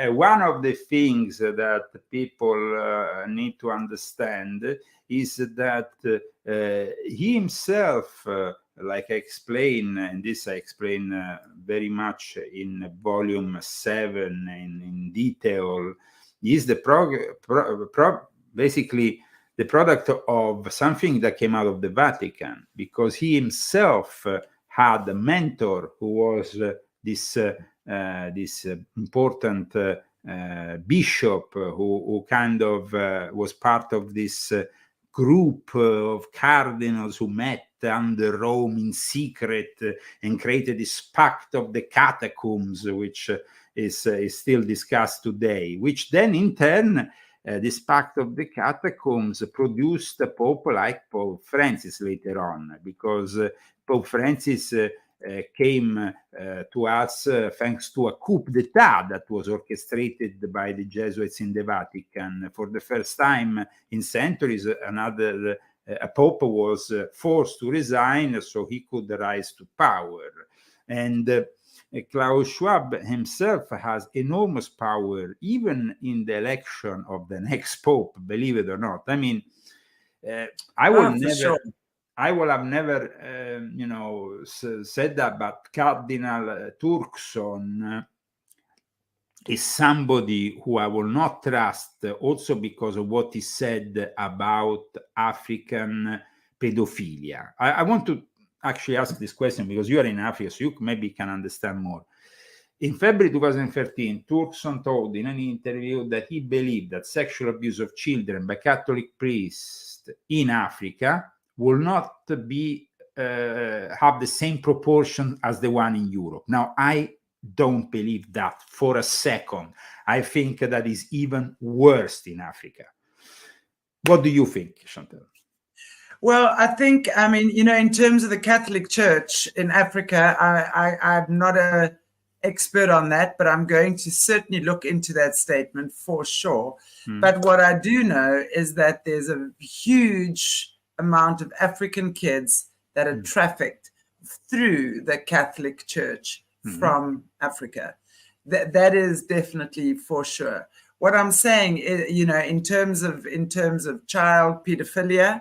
One of the things that people need to understand is that he himself, like I explain, and this I explain very much in volume 7 in detail, is basically the product of something that came out of the Vatican, because he himself had a mentor who was this important bishop who kind of was part of this group of cardinals who met under Rome in secret and created this pact of the catacombs, which is still discussed today, which then in turn, this pact of the catacombs produced a pope like Pope Francis later on, because Pope Francis came to us thanks to a coup d'etat that was orchestrated by the Jesuits in the Vatican. For the first time in centuries, a pope was forced to resign so he could rise to power. And Klaus Schwab himself has enormous power, even in the election of the next pope, believe it or not. I mean, I will have never, said that, but Cardinal Turkson is somebody who I will not trust, also because of what he said about African pedophilia. I want to actually ask this question because you are in Africa, so you maybe can understand more. In February 2013, Turkson told in an interview that he believed that sexual abuse of children by Catholic priests in Africa will not be have the same proportion as the one in Europe. Now, I don't believe that for a second. I think that is even worse in Africa. What do you think, Chantelle? Well, I think, in terms of the Catholic Church in Africa, I'm not an expert on that, but I'm going to certainly look into that statement for sure. But what I do know is that there's a huge amount of African kids that are trafficked through the Catholic Church from Africa. That is definitely for sure. What I'm saying is, in terms of child pedophilia,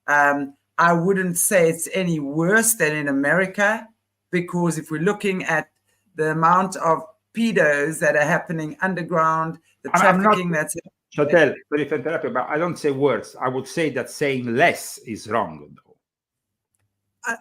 I wouldn't say it's any worse than in America, because if we're looking at the amount of pedos that are happening underground, the trafficking that's... Chantelle, sorry to interrupt you, but I don't say worse. I would say that saying less is wrong, though.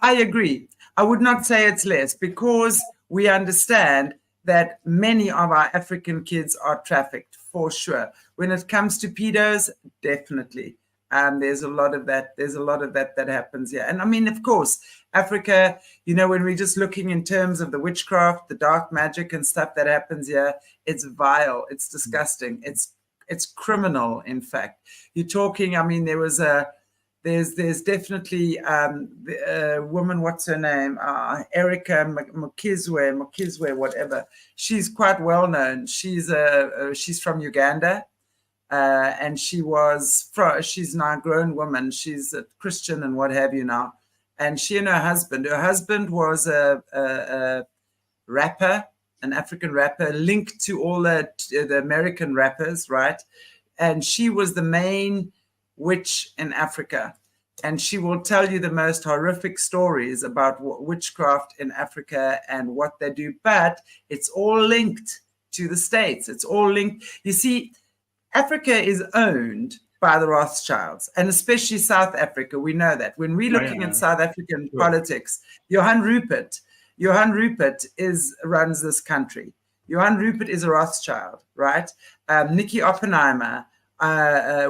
I agree. I would not say it's less, because we understand that many of our African kids are trafficked, for sure. When it comes to pedos, definitely. There's a lot of that. There's a lot of that happens here. And I mean, of course, Africa, you know, when we're just looking in terms of the witchcraft, the dark magic and stuff that happens here, it's vile. It's disgusting. It's criminal, in fact. You're talking, I mean, there's definitely a woman, what's her name? Erica Mokizwe, whatever. She's quite well known. She's from Uganda. And she's now a grown woman. She's a Christian and what have you now. And she and her husband was a rapper, an African rapper linked to all the American rappers, right? And she was the main witch in Africa. And she will tell you the most horrific stories about witchcraft in Africa and what they do. But it's all linked to the States. It's all linked. You see, Africa is owned by the Rothschilds, and especially South Africa. We know that. When we're looking at South African politics, Johan Rupert runs this country. Johan Rupert is a Rothschild, right? Nicky Oppenheimer,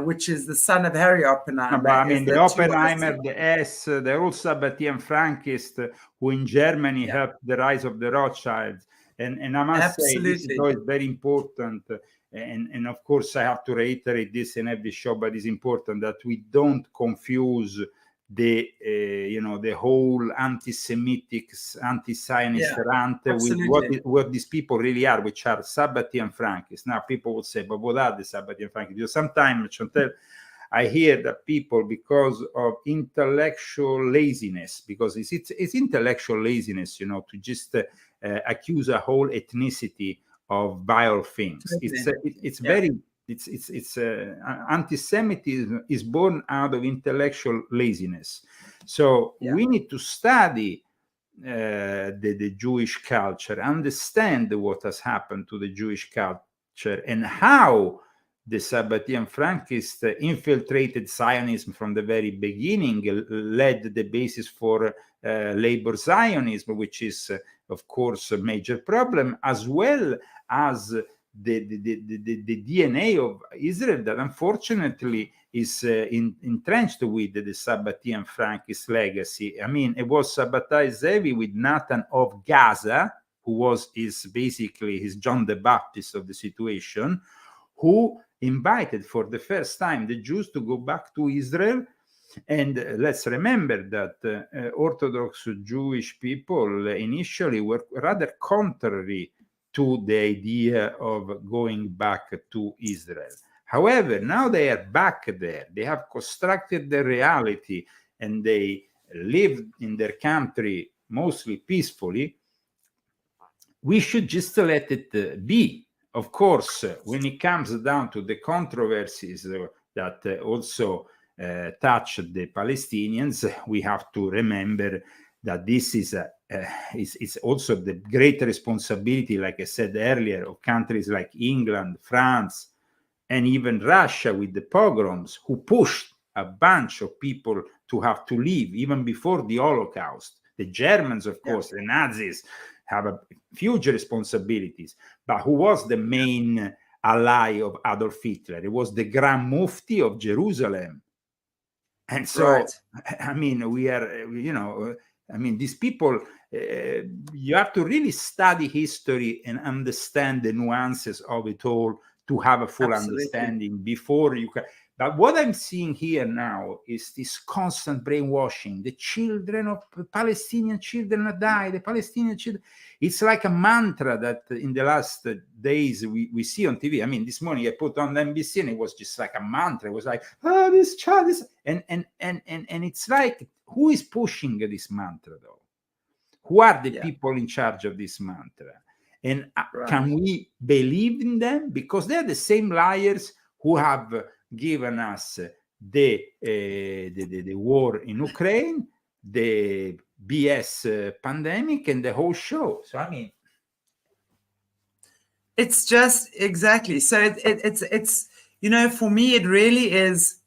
which is the son of Harry Oppenheimer. But I mean, the Oppenheimer, the S, they're all Sabbatean Frankists who in Germany helped the rise of the Rothschilds. And I must say, this is always very important. And of course, I have to reiterate this in every show, but it's important that we don't confuse the the whole anti-Semitic, anti-Zionist rant with what these people really are, which are Sabbatean Frankists. Now, people will say, but what are the Sabbatean Frankists? Because sometimes, Chantelle, I hear that people, because of intellectual laziness, because it's intellectual laziness, to just accuse a whole ethnicity of vile things. Anti-Semitism is born out of intellectual laziness. So we need to study the Jewish culture, understand what has happened to the Jewish culture, and how the Sabbatean Frankists infiltrated Zionism from the very beginning, led the basis for labor Zionism, which is, of course, a major problem, as well as the DNA of Israel that is entrenched with the Sabbatean Frankist legacy. I mean, it was Sabbatai Zevi with Nathan of Gaza, who was basically his John the Baptist of the situation, who invited for the first time the Jews to go back to Israel. And let's remember that Orthodox Jewish people initially were rather contrary to the idea of going back to Israel. However, now they are back there. They have constructed the reality and they live in their country mostly peacefully. We should just let it be. Of course, when it comes down to the controversies that also touch the Palestinians, we have to remember that this is it's also the great responsibility, like I said earlier, of countries like England, France, and even Russia with the pogroms, who pushed a bunch of people to have to leave even before the Holocaust. The Germans, of course, the Nazis have a huge responsibilities. But who was the main ally of Adolf Hitler? It was the Grand Mufti of Jerusalem. And so, I mean, we are, these people, you have to really study history and understand the nuances of it all to have a full understanding before you can. But what I'm seeing here now is this constant brainwashing. The children of Palestinian children die, the Palestinian children. It's like a mantra that in the last days we see on TV. I mean, this morning I put on NBC and it was just like a mantra. It was like, oh, this child is, and it's like, who is pushing this mantra though? Who are the people in charge of this mantra? And can we believe in them? Because they're the same liars who have given us the war in Ukraine, the BS pandemic, and the whole show. So I mean, it's just exactly. So it's for me, it really is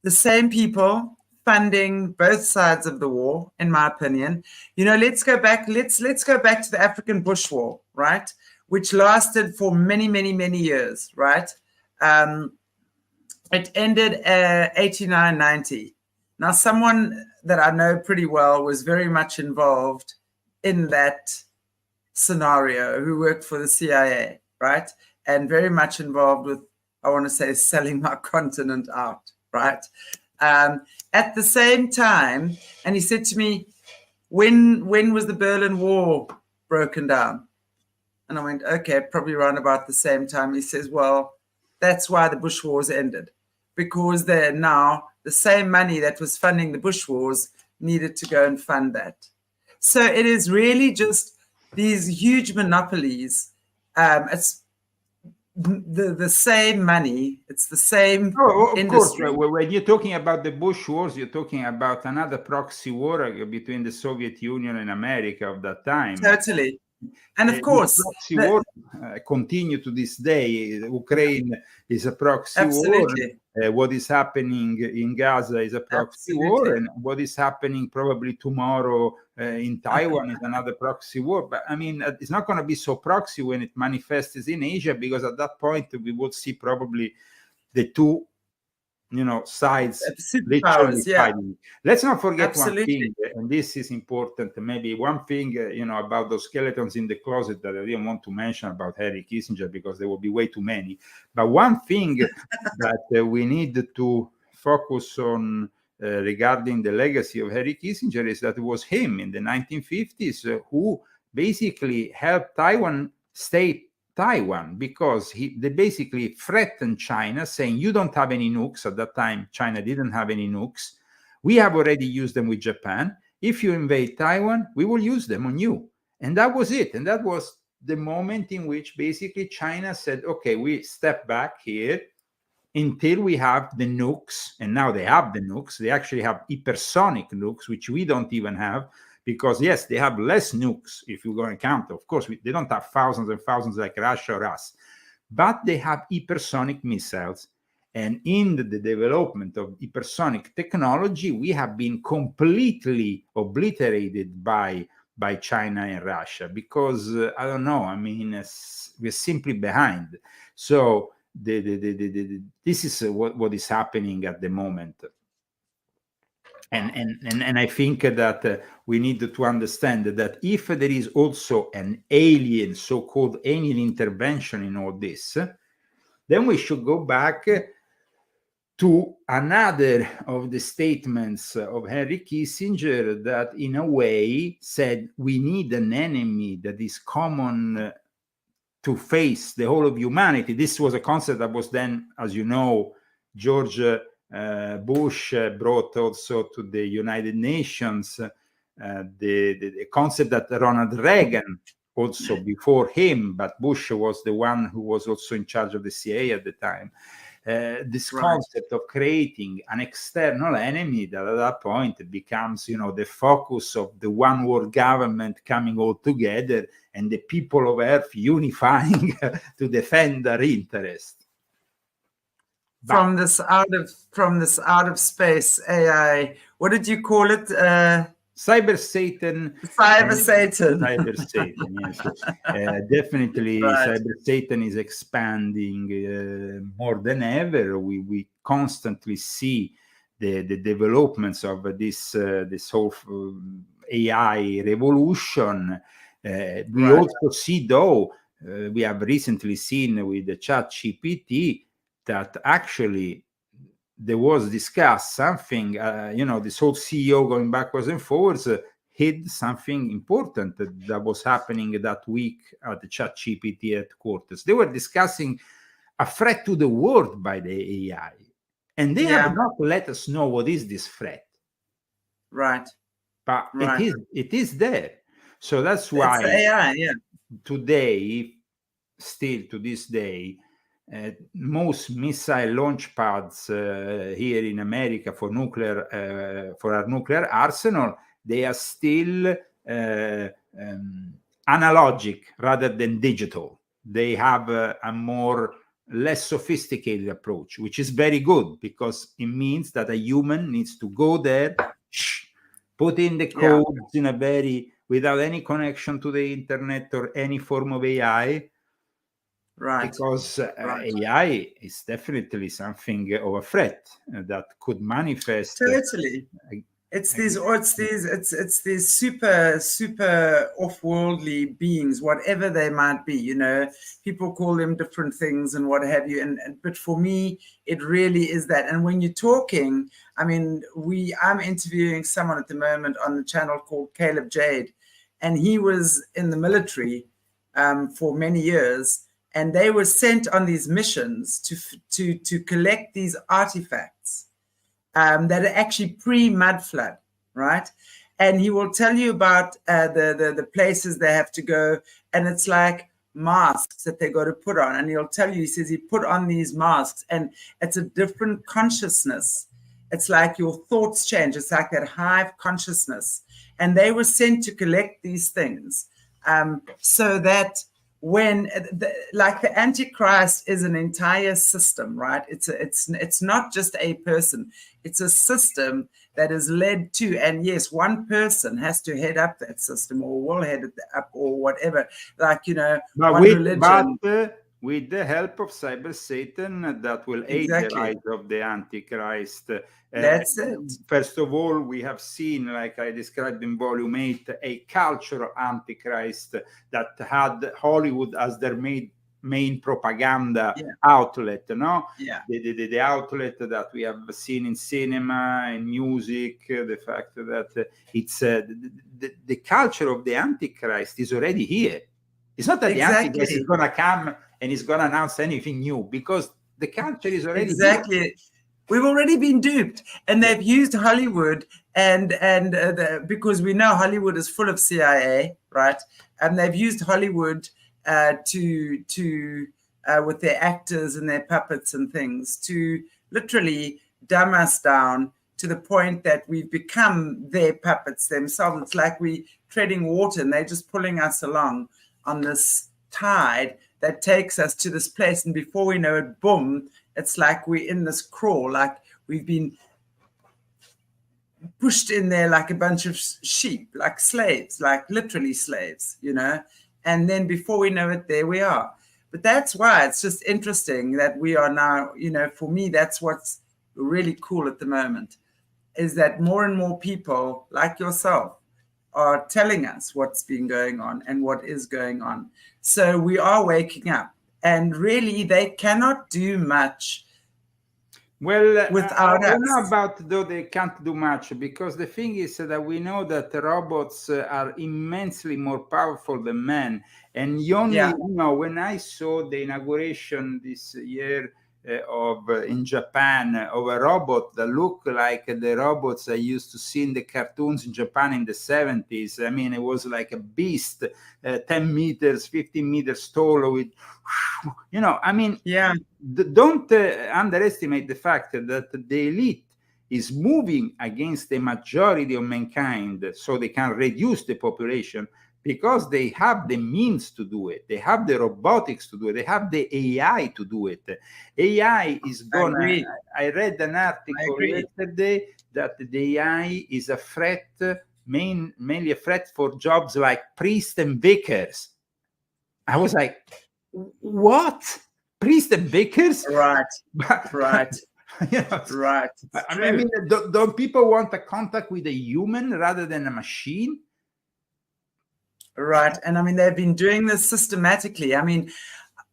the same people funding both sides of the war, in my opinion. Let's go back. Let's go back to the African Bush War, right, which lasted for many, many, many years, right? It ended 89, 90. Now, someone that I know pretty well was very much involved in that scenario, who worked for the CIA, right? And very much involved with, I want to say, selling my continent out, right? At the same time, and he said to me, when was the Berlin Wall broken down? And I went, okay, probably around about the same time. He says, well, that's why the Bush Wars ended, because they're now the same money that was funding the Bush Wars needed to go and fund that. So it is really just these huge monopolies. It's the same money. It's the same industry. Course, when you're talking about the Bush Wars, you're talking about another proxy war between the Soviet Union and America of that time. Totally. And of course, proxy war continue to this day. Ukraine is a proxy absolutely. war. What is happening in Gaza is a proxy war, and what is happening probably tomorrow in Taiwan is another proxy war. But I mean, it's not going to be so proxy when it manifests in Asia, because at that point we will see probably the two, sides literally fighting. Let's not forget one thing, and this is important. Maybe one thing, about those skeletons in the closet that I didn't want to mention about Henry Kissinger, because there will be way too many. But one thing that we need to focus on regarding the legacy of Henry Kissinger is that it was him in the 1950s who basically helped Taiwan stay Taiwan, because they basically threatened China, saying, you don't have any nukes. At that time, China didn't have any nukes. We have already used them with Japan. If you invade Taiwan, we will use them on you. And that was it. And that was the moment in which basically China said, okay, we step back here until we have the nukes. And now they have the nukes. They actually have hypersonic nukes, which we don't even have. Because, yes, they have less nukes, if you're going to count. Of course, they don't have thousands and thousands like Russia or us. But they have hypersonic missiles. And in the development of hypersonic technology, we have been completely obliterated by China and Russia. Because, I don't know, I mean, we're simply behind. So this is what is happening at the moment. And I think that we need to understand that if there is also an alien, so-called alien intervention in all this, then we should go back to another of the statements of Henry Kissinger that in a way said we need an enemy that is common to face the whole of humanity. This was a concept that was then, as you know, George Bush brought also to the United Nations, the concept that Ronald Reagan also before him, but Bush was the one who was also in charge of the CIA at the time. This concept of creating an external enemy that at that point becomes, the focus of the one world government coming all together and the people of Earth unifying to defend their interests. From this out of space AI, what did you call it? Cyber Satan. Cyber Satan. Cyber Satan, yes. Definitely, Cyber Satan is expanding more than ever. We constantly see the developments of this whole AI revolution. We also see, though, we have recently seen with the ChatGPT that actually there was discussed something, this whole CEO going backwards and forwards hid something important that was happening that week at the ChatGPT headquarters. They were discussing a threat to the world by the AI, and they have not let us know what is this threat. Right. But it is there. So that's why it's AI, today, still to this day, most missile launch pads here in America for our nuclear arsenal, they are still analogic rather than digital. They have a less sophisticated approach, which is very good because it means that a human needs to go there, put in the codes without any connection to the internet or any form of AI. Right. Because Right. AI is definitely something of a threat that could manifest. Totally. It's these, or it's these super off-worldly beings, whatever they might be. You know, people call them different things and what have you. But for me, it really is that. And when you're talking, I mean, I'm interviewing someone at the moment on the channel called Caleb Jade, and he was in the military for many years, and they were sent on these missions to collect these artifacts that are actually pre-mud flood, right? And he will tell you about the places they have to go, and it's like masks that they got to put on. And he'll tell you, he says he put on these masks, and it's a different consciousness. It's like your thoughts change. It's like that hive consciousness. And they were sent to collect these things so that when like the Antichrist is an entire system, right? It's not just a person. It's a system that is led to, and yes, one person has to head up that system, or will head it up, or whatever. Like, you know, But one religion. with the help of cyber Satan, that will aid Exactly. the rise of the Antichrist. That's it. First of all, we have seen, like I described in Volume 8, a cultural Antichrist that had Hollywood as their main propaganda outlet, no? Yeah. The outlet that we have seen in cinema, in music, the fact that it's the culture of the Antichrist is already here. It's not that the Antichrist is going to come and is going to announce anything new, because the culture is already here. We've already been duped, and they've used Hollywood, and because we know Hollywood is full of CIA, right? And they've used Hollywood to with their actors and their puppets and things to literally dumb us down to the point that we've become their puppets themselves. It's like we treading water, and they're just pulling us along on this tide that takes us to this place, and before we know it, boom, it's like we're in this crawl, like we've been pushed in there like a bunch of sheep, like slaves, like literally slaves, you know. And then before we know it, there we are. But that's why it's just interesting that we are now, you know, for me, that's what's really cool at the moment, is that more and more people like yourself are telling us what's been going on and what is going on. So we are waking up, and really they cannot do much. Well, without I us. don't know about though they can't do much, because the thing is that we know that robots are immensely more powerful than men. And you only, you know, when I saw the inauguration this year in Japan of a robot that looked like the robots I used to see in the cartoons in Japan in the 70s. I mean, it was like a beast, 10 meters, 15 meters tall with, you know, I mean, don't underestimate the fact that the elite is moving against the majority of mankind so they can reduce the population, because they have the means to do it. They have the robotics to do it. They have the AI to do it. AI is gonna, I read an article yesterday that the AI is a threat, mainly a threat for jobs like priests and vicars. I was like, what? Priests and vicars? Right. Right. You know, right. I mean, don't people want a contact with a human rather than a machine? Right. And I mean, they've been doing this systematically. I mean,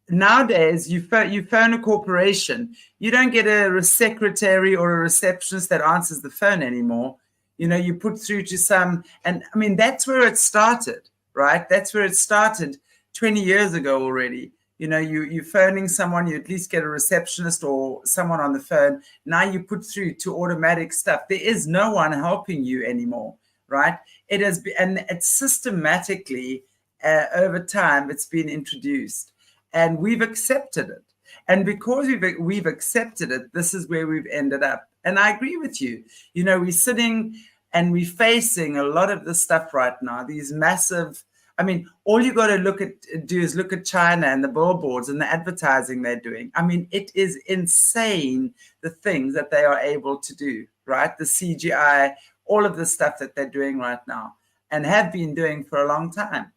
nowadays, you phone a corporation, you don't get a secretary or a receptionist that answers the phone anymore. You know, you put through to some, and I mean, that's where it started, right? That's where it started 20 years ago already. You know, you're phoning someone, you at least get a receptionist or someone on the phone. Now you put through to automatic stuff. There is no one helping you anymore, right? It has been, and it's systematically over time, it's been introduced, and we've accepted it. And because we've accepted it, this is where we've ended up. And I agree with you. You know, we're sitting and we're facing a lot of this stuff right now, these massive, I mean, all you got to do is look at China and the billboards and the advertising they're doing. I mean, it is insane, the things that they are able to do, right? The CGI, all of the stuff that they're doing right now and have been doing for a long time.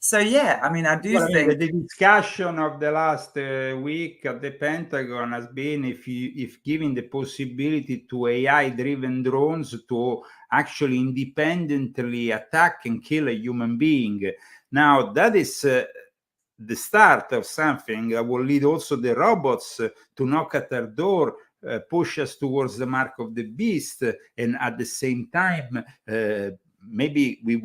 So yeah, I mean, I do Well, I mean, think the discussion of the last week at the Pentagon has been if giving the possibility to AI-driven drones to actually independently attack and kill a human being. Now, that is the start of something that will lead also the robots to knock at our door, push us towards the mark of the beast, and at the same time, maybe we're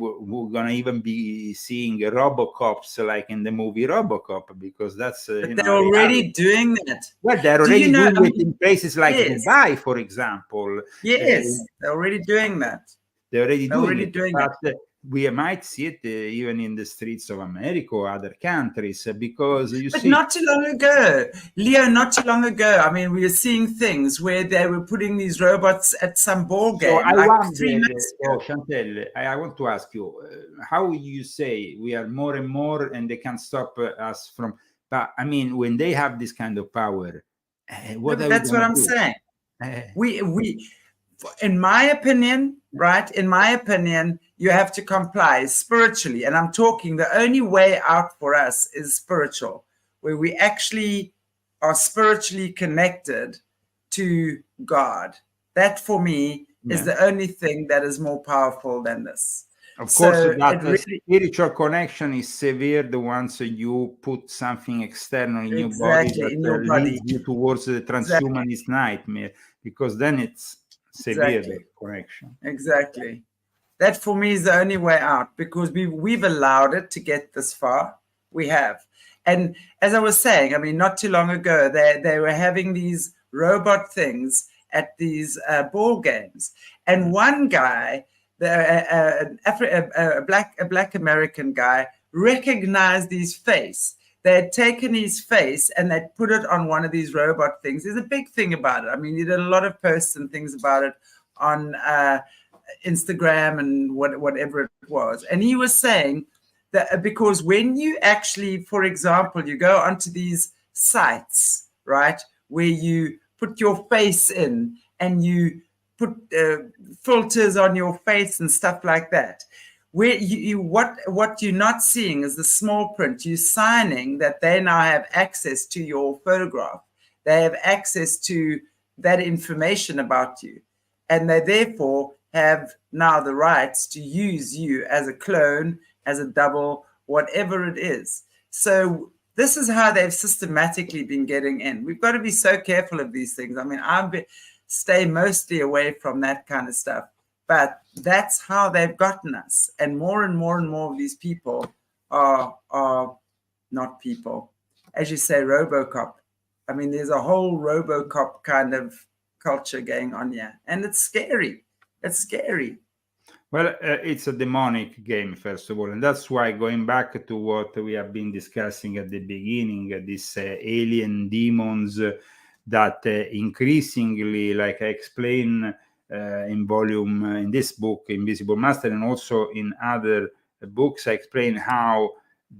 going to even be seeing Robocops like in the movie Robocop, because that's but they're already doing that. Well, they're Do already you know, doing it in places like yes. Dubai, for example. Yes, they're already doing that. They're already doing it. That. But we might see it even in the streets of America or other countries, because you see. But not too long ago, Leo, not too long ago, I mean, we were seeing things where they were putting these robots at some ball game. So I like wonder, 3 months ago. Chantelle, I want to ask you, how you say we are more and more and they can't stop us from, but I mean, when they have this kind of power, that's what I'm saying. We, in my opinion, right? In my opinion, you have to comply spiritually. And I'm talking the only way out for us is spiritual, where we actually are spiritually connected to God. That for me is the only thing that is more powerful than this. Of course, that really, spiritual connection is severed once you put something external in your body that leads you towards the transhumanist nightmare, because then it's severe connection. Exactly. That for me is the only way out, because we've allowed it to get this far. We have. And as I was saying, I mean, not too long ago, they were having these robot things at these ball games. And one guy, a black American guy, recognized his face. They had taken his face and they'd put it on one of these robot things. There's a big thing about it. I mean, he did a lot of posts and things about it on Instagram and whatever it was. And he was saying that because when you actually, for example, you go onto these sites, right, where you put your face in and you put filters on your face and stuff like that, where what you're not seeing is the small print. You're signing that they now have access to your photograph. They have access to that information about you. And they therefore have now the rights to use you as a clone, as a double, whatever it is. So this is how they've systematically been getting in. We've got to be so careful of these things. I mean, stay mostly away from that kind of stuff. But that's how they've gotten us. And more and more of these people are not people. As you say, Robocop. I mean, there's a whole Robocop kind of culture going on here. And it's scary. It's scary. Well, it's a demonic game, first of all. And that's why, going back to what we have been discussing at the beginning, these alien demons that increasingly, like I explain in this book, Invisible Master, and also in other books, I explain how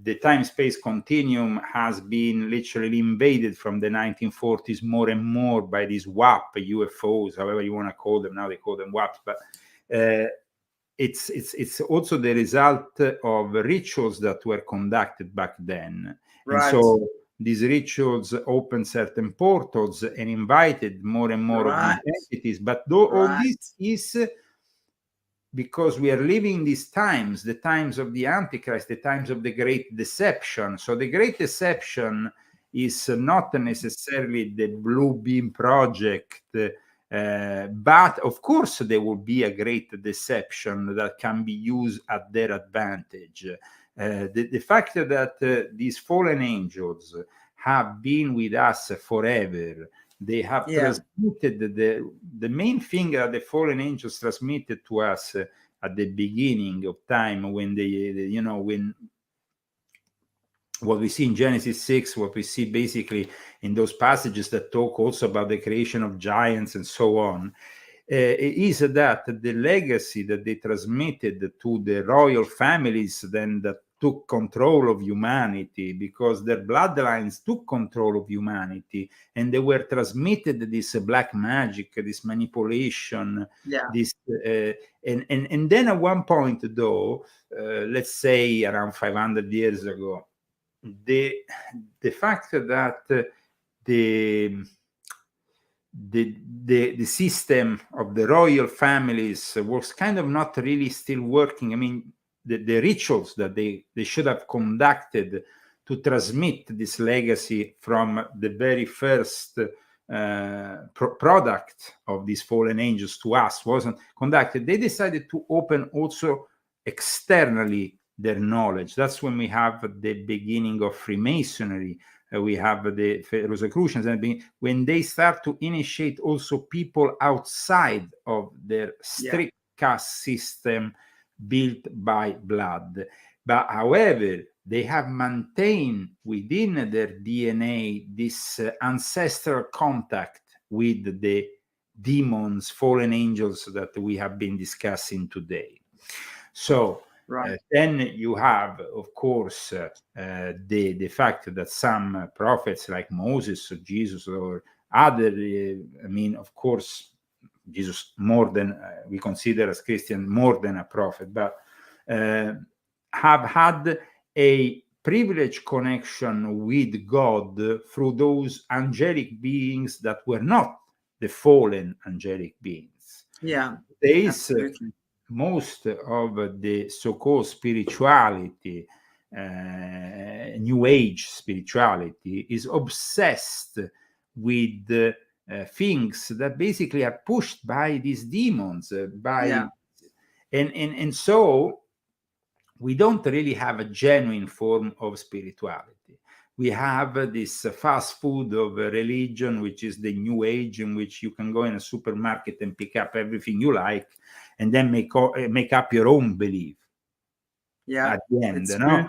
the time-space continuum has been literally invaded from the 1940s more and more by these WAP, UFOs, however you want to call them. Now they call them WAPs, but it's also the result of rituals that were conducted back then. Right. And so these rituals opened certain portals and invited more and more of these entities. But all this is because we are living these times, the times of the Antichrist, the times of the Great Deception. So the Great Deception is not necessarily the Blue Beam Project, but of course there will be a great deception that can be used at their advantage. The fact that these fallen angels have been with us forever, they have transmitted the main thing that the fallen angels transmitted to us at the beginning of time, when when what we see in Genesis 6, what we see basically in those passages that talk also about the creation of giants and so on, is that the legacy that they transmitted to the royal families then that took control of humanity, because their bloodlines took control of humanity, and they were transmitted this black magic, this manipulation, this and then at one point, though, let's say around 500 years ago, the fact that the system of the royal families was kind of not really still working. I mean, the rituals that they should have conducted to transmit this legacy from the very first product of these fallen angels to us wasn't conducted. They decided to open also externally their knowledge. That's when we have the beginning of Freemasonry. We have the Rosicrucians, and when they start to initiate also people outside of their strict caste system built by blood. But however, they have maintained within their DNA this ancestral contact with the demons, fallen angels that we have been discussing today. So then you have, of course, the fact that some prophets like Moses or Jesus or other, I mean, of course, Jesus more than, we consider as Christian more than a prophet, but have had a privileged connection with God through those angelic beings that were not the fallen angelic beings. Yeah, there is absolutely. Most of the so-called spirituality, New Age spirituality, is obsessed with things that basically are pushed by these demons. And so we don't really have a genuine form of spirituality. We have this fast food of religion, which is the New Age, in which you can go in a supermarket and pick up everything you like, and then make up your own belief. At the end, it's no?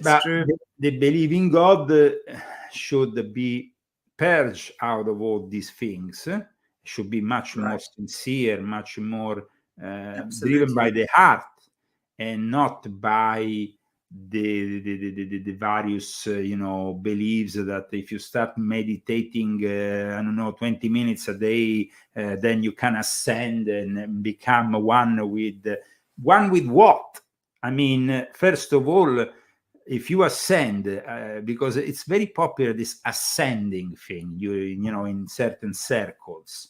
But true. The belief in God should be purged out of all these things. It should be much more sincere, much more driven by the heart, and not by the various beliefs that if you start meditating 20 minutes a day, then you can ascend and become one with what? I mean, first of all, if you ascend, because it's very popular, this ascending thing, you know, in certain circles.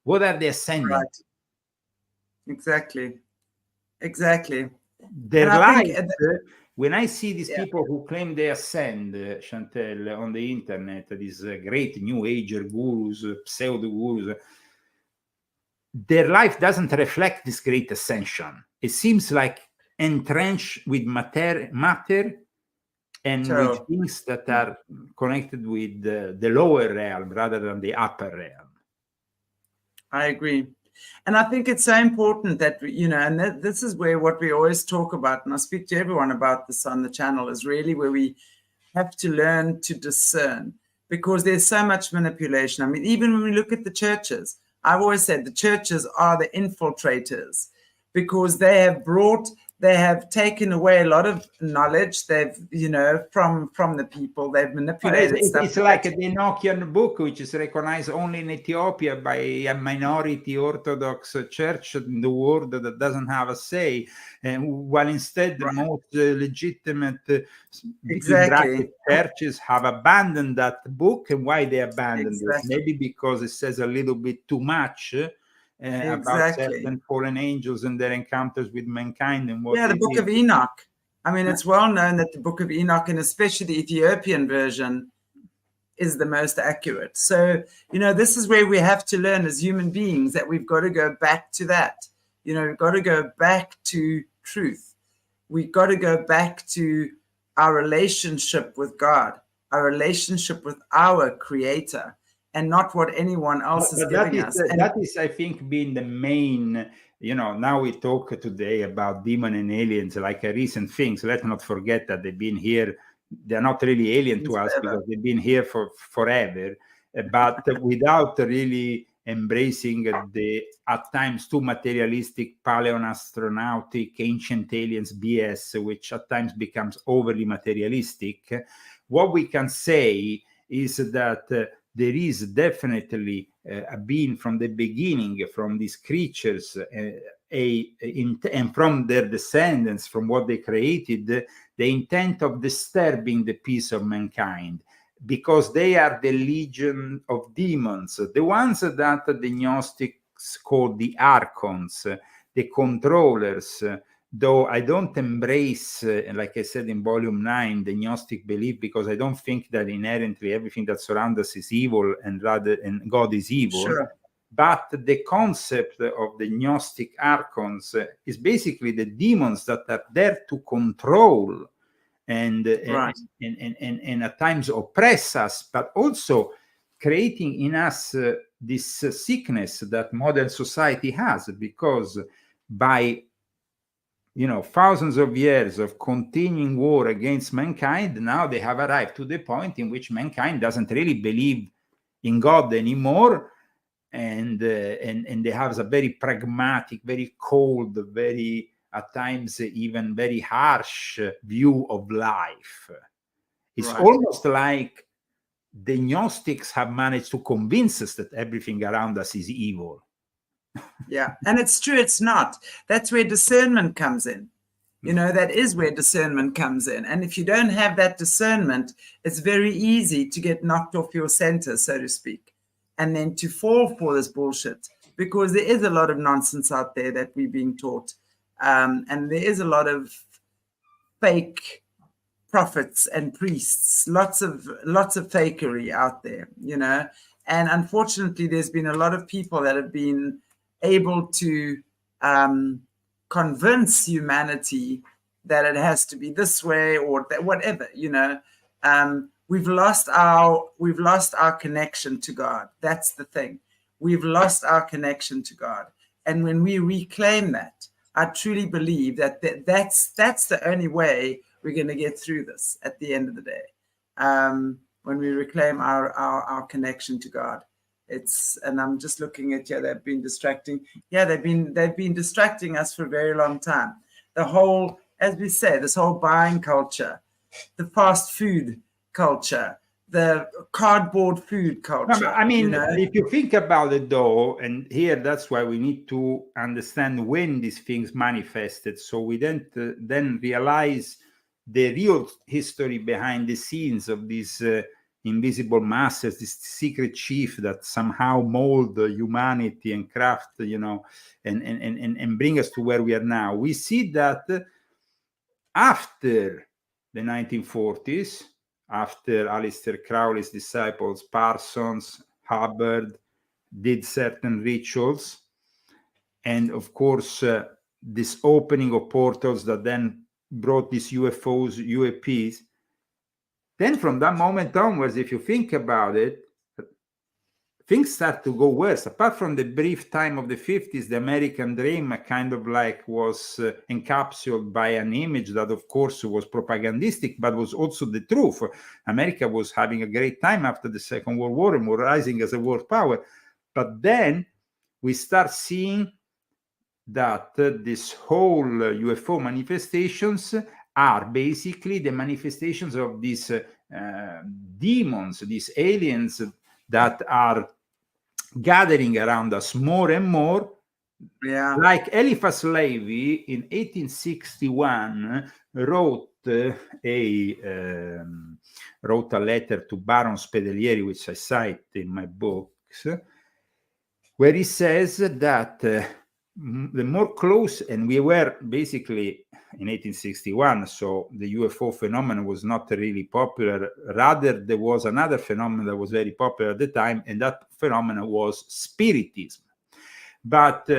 What are they ascending? Exactly. Their life, when I see these people who claim they ascend, Chantelle, on the internet, these great New Ager gurus, pseudo gurus, their life doesn't reflect this great ascension. It seems like entrenched with matter and with things that are connected with the lower realm rather than the upper realm. I agree. And I think it's so important that, and this is where what we always talk about, and I speak to everyone about this on the channel, is really where we have to learn to discern, because there's so much manipulation. I mean, even when we look at the churches, I've always said the churches are the infiltrators, because they have taken away a lot of knowledge. They've, from the people, they've manipulated stuff. It's like the Enochian book, which is recognized only in Ethiopia by a minority Orthodox church in the world that doesn't have a say, while instead the most legitimate churches have abandoned that book. And why they abandoned it? Maybe because it says a little bit too much about certain fallen angels and their encounters with mankind and what the Book of Enoch. I mean, it's well known that the Book of Enoch, and especially the Ethiopian version, is the most accurate. So, this is where we have to learn as human beings that we've got to go back to that. We've got to go back to truth. We've got to go back to our relationship with God, our relationship with our Creator, and not what anyone else is giving us. That is, I think, being the main, now we talk today about demon and aliens, like recent things. Let's not forget that they've been here. They're not really alien to us because they've been here for forever, but without really embracing the at times too materialistic paleoastronautic ancient aliens BS, which at times becomes overly materialistic. What we can say is that there is definitely a being from the beginning, from these creatures, and from their descendants, from what they created, the intent of disturbing the peace of mankind, because they are the legion of demons, the ones that the Gnostics call the archons, the controllers. Though I don't embrace, like I said in volume 9, the Gnostic belief, because I don't think that inherently everything that surrounds us is evil, and God is evil. Sure. But the concept of the Gnostic archons is basically the demons that are there to control and at times oppress us, but also creating in us this sickness that modern society has, because by thousands of years of continuing war against mankind, now they have arrived to the point in which mankind doesn't really believe in God anymore, and they have a very pragmatic, very cold, very at times even very harsh view of life. It's almost like the Gnostics have managed to convince us that everything around us is evil. Yeah, and it's true, it's not. That's where discernment comes in. That is where discernment comes in. And if you don't have that discernment, it's very easy to get knocked off your center, so to speak, and then to fall for this bullshit, because there is a lot of nonsense out there that we're being taught. And there is a lot of fake prophets and priests, lots of fakery out there, and unfortunately there's been a lot of people that have been able to convince humanity that it has to be this way or that, whatever. We've lost our connection to God. That's the thing. We've lost our connection to God, and when we reclaim that, I truly believe that's the only way we're going to get through this at the end of the day. When we reclaim our connection to God. And I'm just looking at, they've been distracting. Yeah, they've been distracting us for a very long time. The whole, as we say, this whole buying culture, the fast food culture, the cardboard food culture. I mean, if you think about it though, and here that's why we need to understand when these things manifested, so we then realize the real history behind the scenes of these invisible masters, this secret chief that somehow mold humanity and craft, and bring us to where we are now. We see that after the 1940s, after Aleister Crowley's disciples, Parsons, Hubbard, did certain rituals, and of course, this opening of portals that then brought these UFOs, UAPs. Then from that moment onwards, if you think about it, things start to go worse. Apart from the brief time of the 50s, the American dream kind of like was encapsulated by an image that, of course, was propagandistic, but was also the truth. America was having a great time after the Second World War and was rising as a world power. But then we start seeing that this whole UFO manifestations are basically the manifestations of these demons, these aliens that are gathering around us more and more. Yeah. Like Eliphas Levi in 1861 wrote a letter to Baron Spedelieri, which I cite in my books, where he says that the more close, and we were basically in 1861, so the UFO phenomenon was not really popular. Rather, there was another phenomenon that was very popular at the time, and that phenomenon was spiritism. But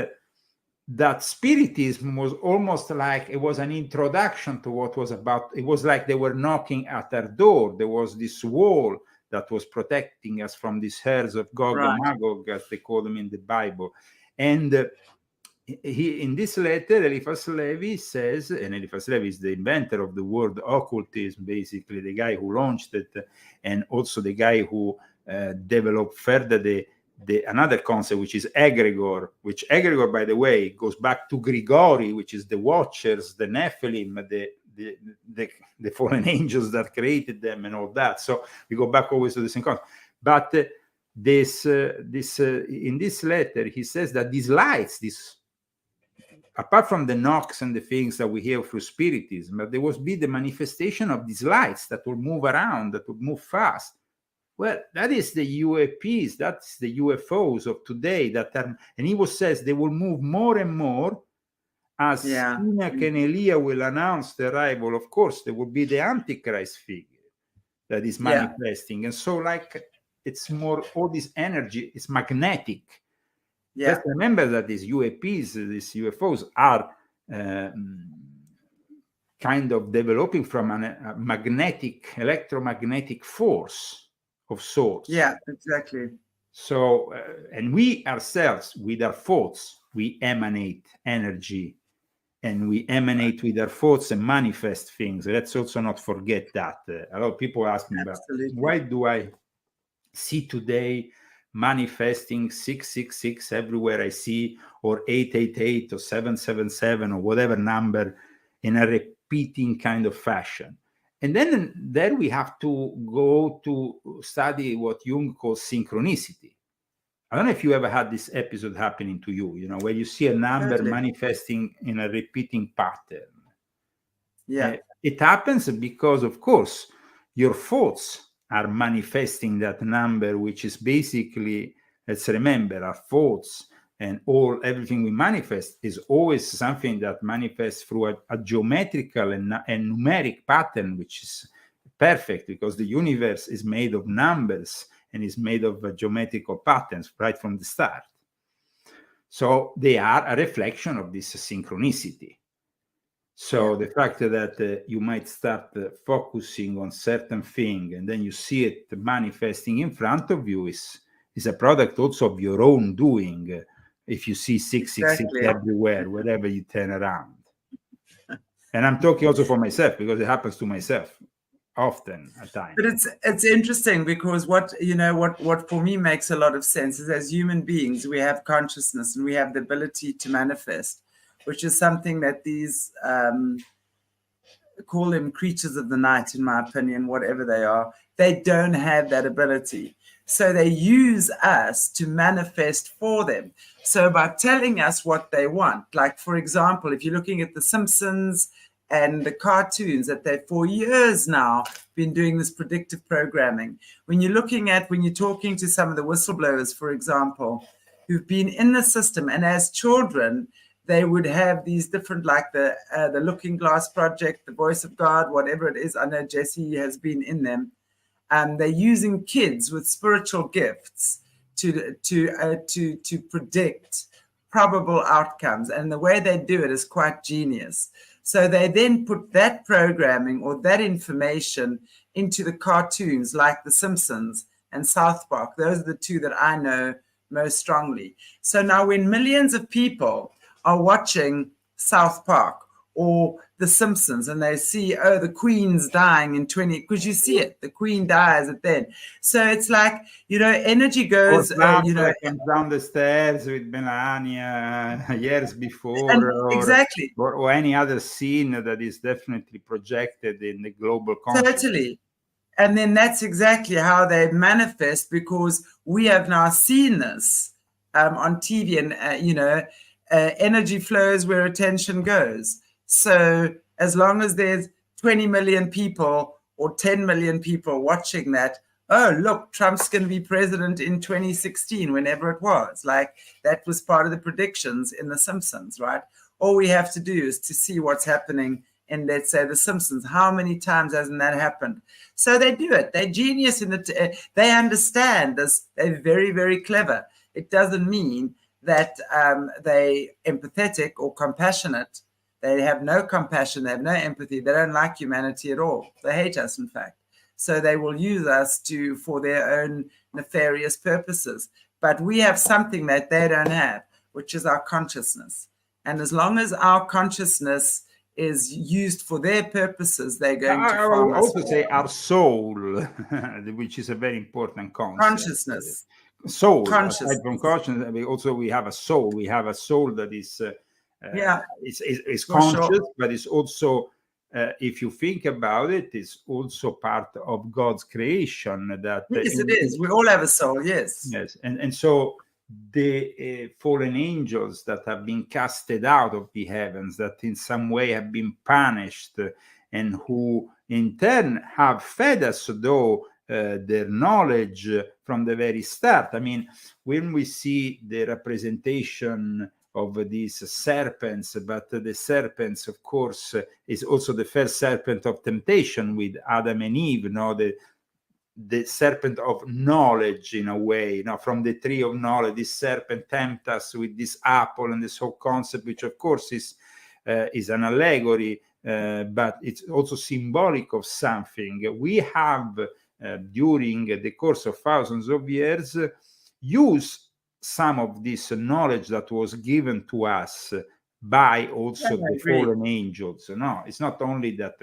that spiritism was almost like it was an introduction to what was about. It was like they were knocking at our door. There was this wall that was protecting us from these hairs of Gog and Magog, as they call them in the Bible. And he, in this letter, Eliphas Levi says, and Eliphas Levi is the inventor of the word occultism, basically the guy who launched it, and also the guy who developed further the another concept, which is egregor, which egregor, by the way, goes back to Grigori, which is the Watchers, the Nephilim, the fallen angels that created them and all that. So we go back always to the same concept. But in this letter, he says that these lights, apart from the knocks and the things that we hear through spiritism, but there will be the manifestation of these lights that will move around, that will move fast. Well, that is the UAPs, that's the UFOs of today. And he says they will move more and more as Enoch and Elijah will announce the arrival. Of course, there will be the Antichrist figure that is manifesting. And so, like, it's more, all this energy is magnetic. Just remember that these UAPs, these UFOs, are kind of developing from a electromagnetic force of sorts. Yeah, exactly. So, and we ourselves, with our thoughts, we emanate energy, and we emanate with our thoughts and manifest things. Let's also not forget that. A lot of people ask me, about why do I see today manifesting 666 everywhere I see, or 888 or 777 or whatever number, in a repeating kind of fashion. And then there we have to go to study what Jung calls synchronicity. I don't know if you ever had this episode happening to you, where you see a number manifesting in a repeating pattern. Yeah. It happens because, of course, your thoughts are manifesting that number, which is basically, let's remember, our thoughts and everything we manifest is always something that manifests through a geometrical and numeric pattern, which is perfect because the universe is made of numbers and is made of geometrical patterns right from the start. So they are a reflection of this synchronicity. So the fact that you might start focusing on certain thing and then you see it manifesting in front of you is a product also of your own doing. If you see 666 everywhere, wherever you turn around. And I'm talking also for myself because it happens to myself often at times. But it's interesting because what for me makes a lot of sense is, as human beings, we have consciousness and we have the ability to manifest, which is something that these call them creatures of the night, in my opinion, whatever they are, they don't have that ability. So they use us to manifest for them. So by telling us what they want, like, for example, if you're looking at The Simpsons and the cartoons, that they've for years now been doing this predictive programming. When you're talking to some of the whistleblowers, for example, who've been in the system, and as children, they would have these different, like the Looking Glass Project, the Voice of God, whatever it is. I know Jesse has been in them. They're using kids with spiritual gifts to predict probable outcomes, and the way they do it is quite genius. So they then put that programming or that information into the cartoons, like The Simpsons and South Park. Those are the two that I know most strongly. So now when millions of people are watching South Park or The Simpsons, and they see, the Queen's dying in 20, because you see it, the Queen dies at then. So it's like, energy goes, comes down the stairs with Melania years before, exactly, or any other scene that is definitely projected in the global consciousness. Totally. And then that's exactly how they manifest, because we have now seen this on TV, and, energy flows where attention goes. So as long as there's 20 million people or 10 million people watching that, oh, look, Trump's going to be president in 2016, whenever it was. Like, that was part of the predictions in The Simpsons, right? All we have to do is to see what's happening in, let's say, The Simpsons. How many times hasn't that happened? So they do it. They're genius in it. They understand this. They're very, very clever. It doesn't mean that they're empathetic or compassionate. They have no compassion. They have no empathy. They don't like humanity at all. They hate us, in fact. So they will use us for their own nefarious purposes. But we have something that they don't have, which is our consciousness. And as long as our consciousness is used for their purposes, they're going to farm us. I also say our soul, which is a very important concept. Consciousness. soul. conscious. Aside from consciousness, we have a soul. We have a soul that is conscious, sure. but it's also, if you think about it, it's also part of God's creation. That yes, it is. We all have a soul. Yes. Yes, and so the fallen angels that have been casted out of the heavens, that in some way have been punished, and who in turn have fed us, though, their knowledge from the very start. I mean, when we see the representation of these serpents, but the serpents, of course, is also the first serpent of temptation with Adam and Eve, the serpent of knowledge, in a way, from the tree of knowledge. This serpent tempts us with this apple and this whole concept, which of course is an allegory, but it's also symbolic of something. We have, during the course of thousands of years, used some of this knowledge that was given to us by also the fallen angels. No, it's not only that.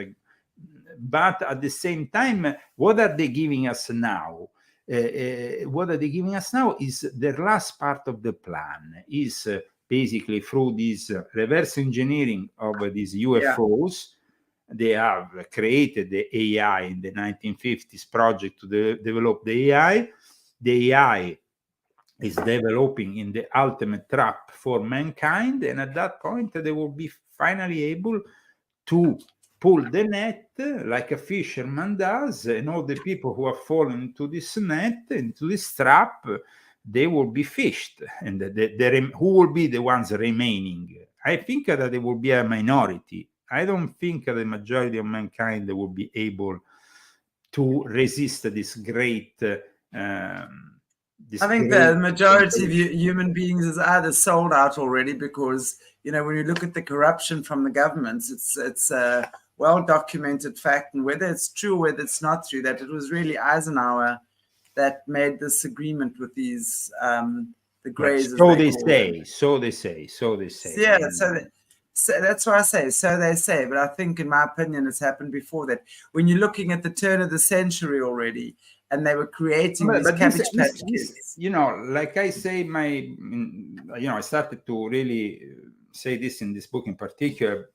But at the same time, what are they giving us now? What are they giving us now is the last part of the plan, is basically through this reverse engineering of these UFOs. They have created the AI in the 1950s project to develop the AI. The AI is developing in the ultimate trap for mankind, and at that point they will be finally able to pull the net like a fisherman does, and all the people who have fallen into this net, into this trap, they will be fished. And who will be the ones remaining? I think that it will be a minority. I don't think that the majority of mankind will be able to resist this great. I think the majority of human beings is either sold out already, because when you look at the corruption from the governments, it's a well-documented fact, and whether it's true or whether it's not true, that it was really Eisenhower that made this agreement with these the Greys. So they say. Yeah, so that's why I say so they say. But I think, in my opinion, it's happened before that. When you're looking at the turn of the century already, and they were creating these Cabbage Patch Kids. Like I say, I started to really say this in this book in particular.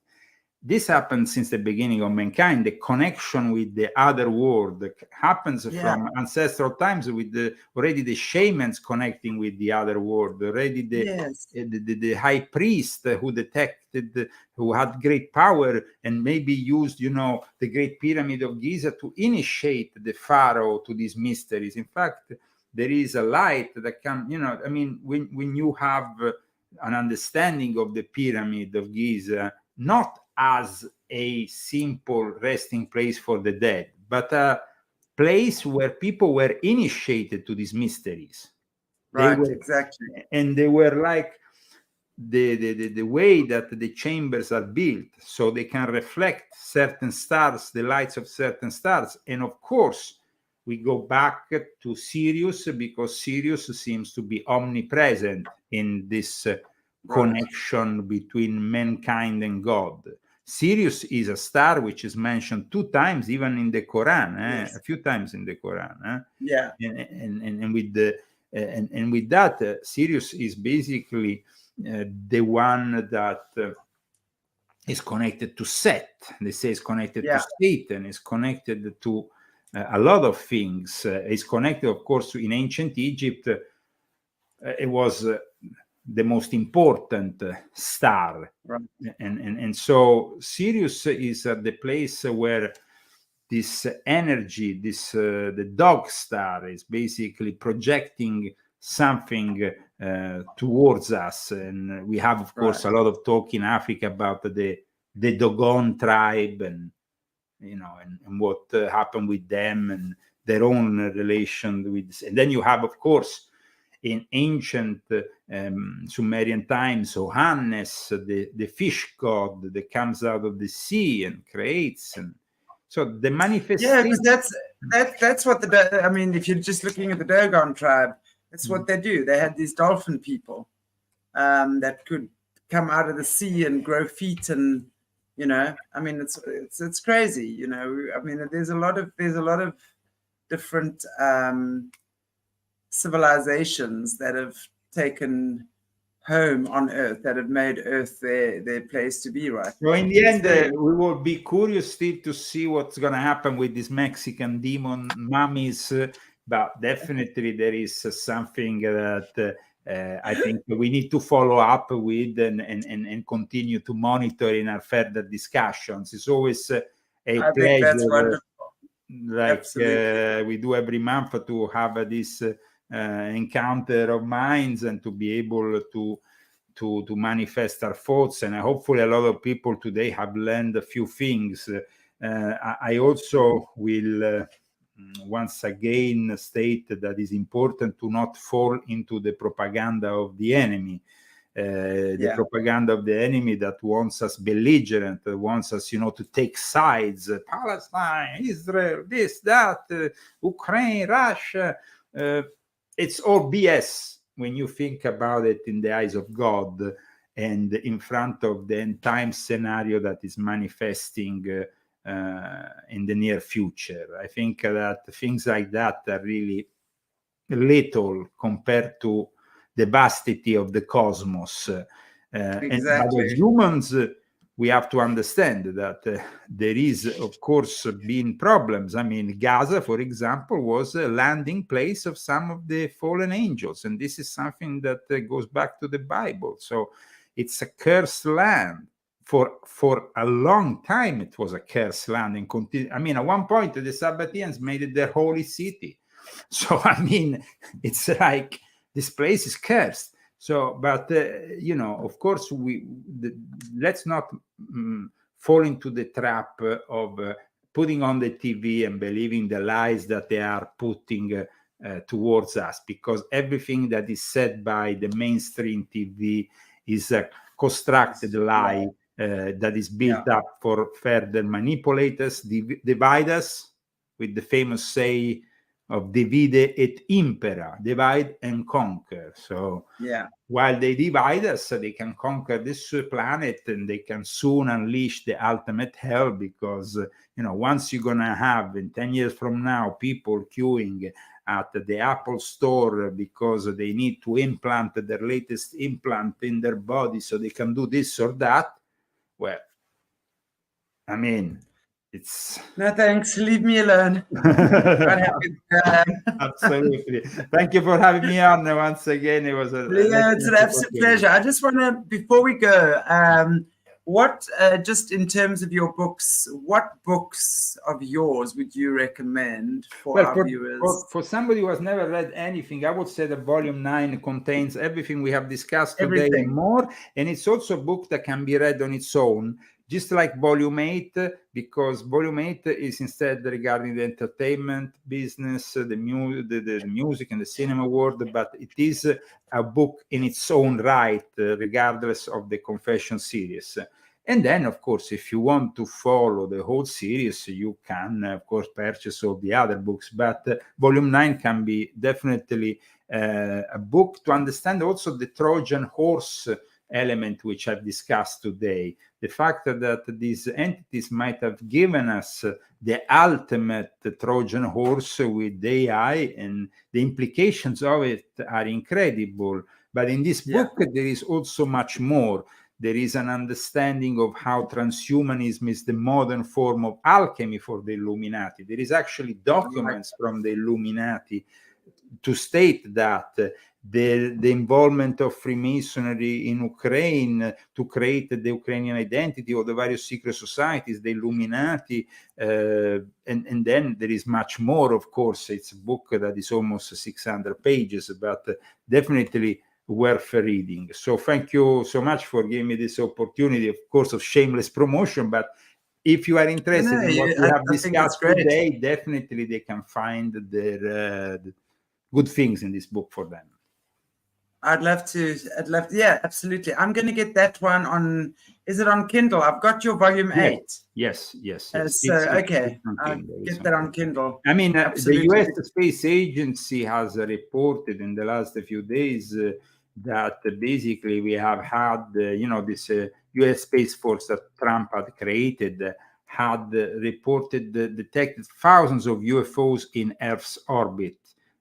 This happens since the beginning of mankind. The connection with the other world happens from ancestral times, with already the shamans connecting with the other world, already the high priest who had great power and maybe used, the Great Pyramid of Giza to initiate the pharaoh to these mysteries. In fact, there is a light that can, when you have an understanding of the Pyramid of Giza, not as a simple resting place for the dead, but a place where people were initiated to these mysteries. Exactly. And they were like the way that the chambers are built, so they can reflect certain stars, the lights of certain stars. And of course, we go back to Sirius, because Sirius seems to be omnipresent in this connection between mankind and God. Sirius is a star which is mentioned 2 times, even in the Quran, a few times in the Quran. And with that, Sirius is basically the one that is connected to Set. They say it's connected to Satan. It's connected to a lot of things. It's connected, of course, in ancient Egypt. It was the most important star, and so Sirius is the place where this energy, the dog star, is basically projecting something towards us. And we have, of course, a lot of talk in Africa about the Dogon tribe, and and what happened with them and their own relation with. And then you have, of course, in ancient Sumerian times, Ohannes, the fish god that comes out of the sea and creates. And so the manifestation. Yeah, because that's what if you're just looking at the Dogon tribe, that's what they do. They had these dolphin people that could come out of the sea and grow feet, and it's crazy. There's a lot of different civilizations that have taken home on Earth, that have made Earth their place to be, right? So in the end, we will be curious still to see what's going to happen with these Mexican demon mummies, but definitely there is something that I think we need to follow up with and continue to monitor in our further discussions. It's always a pleasure, that's wonderful. like we do every month, to have this encounter of minds and to be able to manifest our thoughts. And hopefully a lot of people today have learned a few things. I also will once again state that it's important to not fall into the propaganda of the enemy. The propaganda of the enemy that wants us belligerent, that wants us, to take sides. Palestine, Israel, this, that, Ukraine, Russia. It's all BS when you think about it in the eyes of God and in front of the end time scenario that is manifesting in the near future. I think that things like that are really little compared to the vastity of the cosmos. Exactly. But as humans, we have to understand that there is, of course, been problems. I mean, Gaza, for example, was a landing place of some of the fallen angels. And this is something that goes back to the Bible. So it's a cursed land. For a long time, it was a cursed land. I mean, at one point, the Sabbateans made it their holy city. So, I mean, it's like this place is cursed. So, but, of course, let's not fall into the trap of putting on the TV and believing the lies that they are putting towards us, because everything that is said by the mainstream TV is a constructed lie that is built up for further manipulate us, divide us, with the famous say of divide et impera, divide and conquer. So while they divide us, they can conquer this planet, and they can soon unleash the ultimate hell, because once you're gonna have in 10 years from now people queuing at the Apple store because they need to implant their latest implant in their body so they can do this or that, well, I mean, it's no thanks, leave me alone. Absolutely. Thank you for having me on once again. It was it's an absolute pleasure. I just want to, before we go, what just in terms of your books, what books of yours would you recommend for our viewers? For somebody who has never read anything, I would say that Volume 9 contains everything we have discussed today and more, and it's also a book that can be read on its own, just like Volume 8, because Volume 8 is instead regarding the entertainment business, the music and the cinema world, but it is a book in its own right, regardless of the Confession series. And then, of course, if you want to follow the whole series, you can, of course, purchase all the other books. But Volume 9 can be definitely a book to understand also the Trojan horse element which I've discussed today. The fact that these entities might have given us the ultimate Trojan horse with AI, and the implications of it are incredible. But in this book, there is also much more. There is an understanding of how transhumanism is the modern form of alchemy for the Illuminati. There is actually documents from the Illuminati to state that the involvement of Freemasonry in Ukraine to create the Ukrainian identity of the various secret societies, the Illuminati, and then there is much more, of course. It's a book that is almost 600 pages, but definitely worth reading. So thank you so much for giving me this opportunity, of course, of shameless promotion. But if you are interested in what we have discussed today, definitely they can find their good things in this book for them. I'd love to. Yeah, absolutely. I'm going to get that one on. Is it on Kindle? I've got your Volume 8. Yes. Okay, I'll get that on Kindle. I mean, the U.S. Space Agency has reported in the last few days that basically we have had, this U.S. Space Force that Trump had created had reported detected thousands of UFOs in Earth's orbit.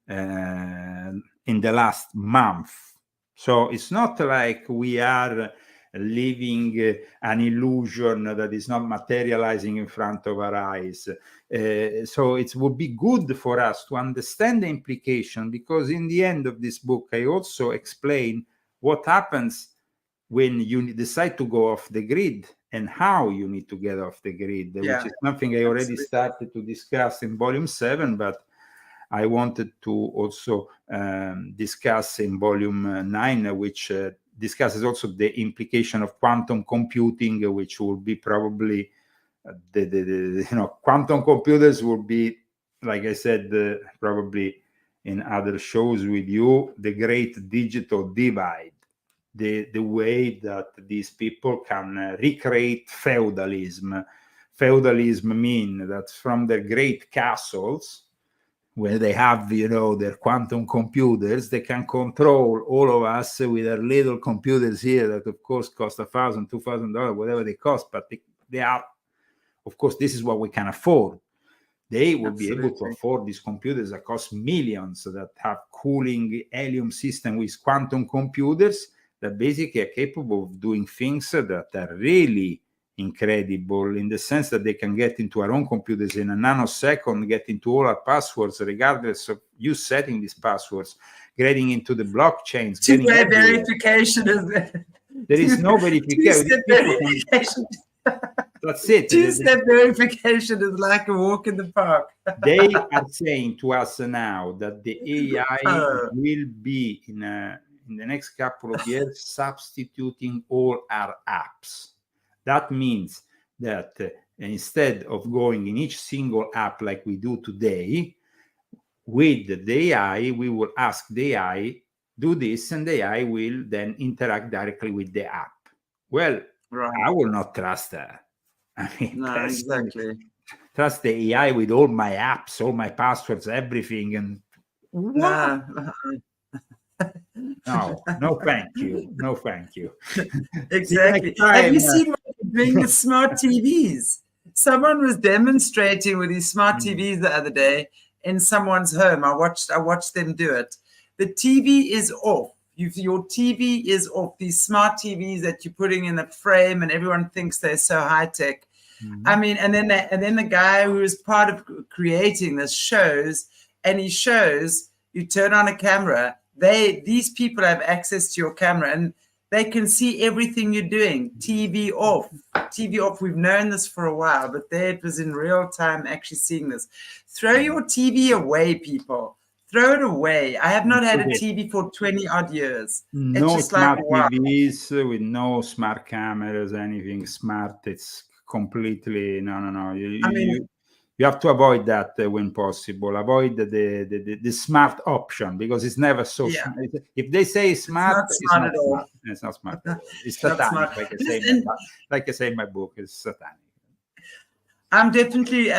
in the last month. So it's not like we are living an illusion that is not materializing in front of our eyes. So it would be good for us to understand the implication, because in the end of this book, I also explain what happens when you decide to go off the grid and how you need to get off the grid, which is something I already started to discuss in volume 7, but I wanted to also discuss in volume 9, which discusses also the implication of quantum computing, which will be probably quantum computers will be, like I said, probably in other shows with you, the great digital divide, the way that these people can recreate feudalism. Feudalism means that from their great castles, where they have, their quantum computers, they can control all of us with their little computers here that, of course, cost $1,000, $2,000, whatever they cost. But they are, of course, this is what we can afford. They will be able to afford these computers that cost millions, that have cooling helium system with quantum computers that basically are capable of doing things that are really incredible, in the sense that they can get into our own computers in a nanosecond, get into all our passwords, regardless of you setting these passwords, getting into the blockchains. Two-way verification is there. There is no verification. That's it. Two-step verification is like a walk in the park. They are saying to us now that the AI will be in the next couple of years substituting all our apps. That means that instead of going in each single app like we do today, with the AI, we will ask the AI, do this, and the AI will then interact directly with the app. Well, I will not trust that. I mean, no, exactly. Trust the AI with all my apps, all my passwords, everything, and what? No, thank you. No, thank you. Exactly. Have you seen what they're doing with smart TVs? Someone was demonstrating with these smart TVs the other day in someone's home. I watched them do it. The TV is off. Your TV is off. These smart TVs that you're putting in a frame, and everyone thinks they're so high tech. I mean, and then the guy who is part of creating this shows you turn on a camera. These people have access to your camera, and they can see everything you're doing. TV off. We've known this for a while, but there it was in real time actually seeing this. Throw your TV away, people. Throw it away. I have not had a TV for 20 odd years. No smart TVs with no smart cameras, anything smart. It's completely no. You have to avoid that when possible. Avoid the smart option, because it's never so smart. If they say smart, it's not smart. It's not smart. It's satanic, like I say in my book. It's satanic. I'm definitely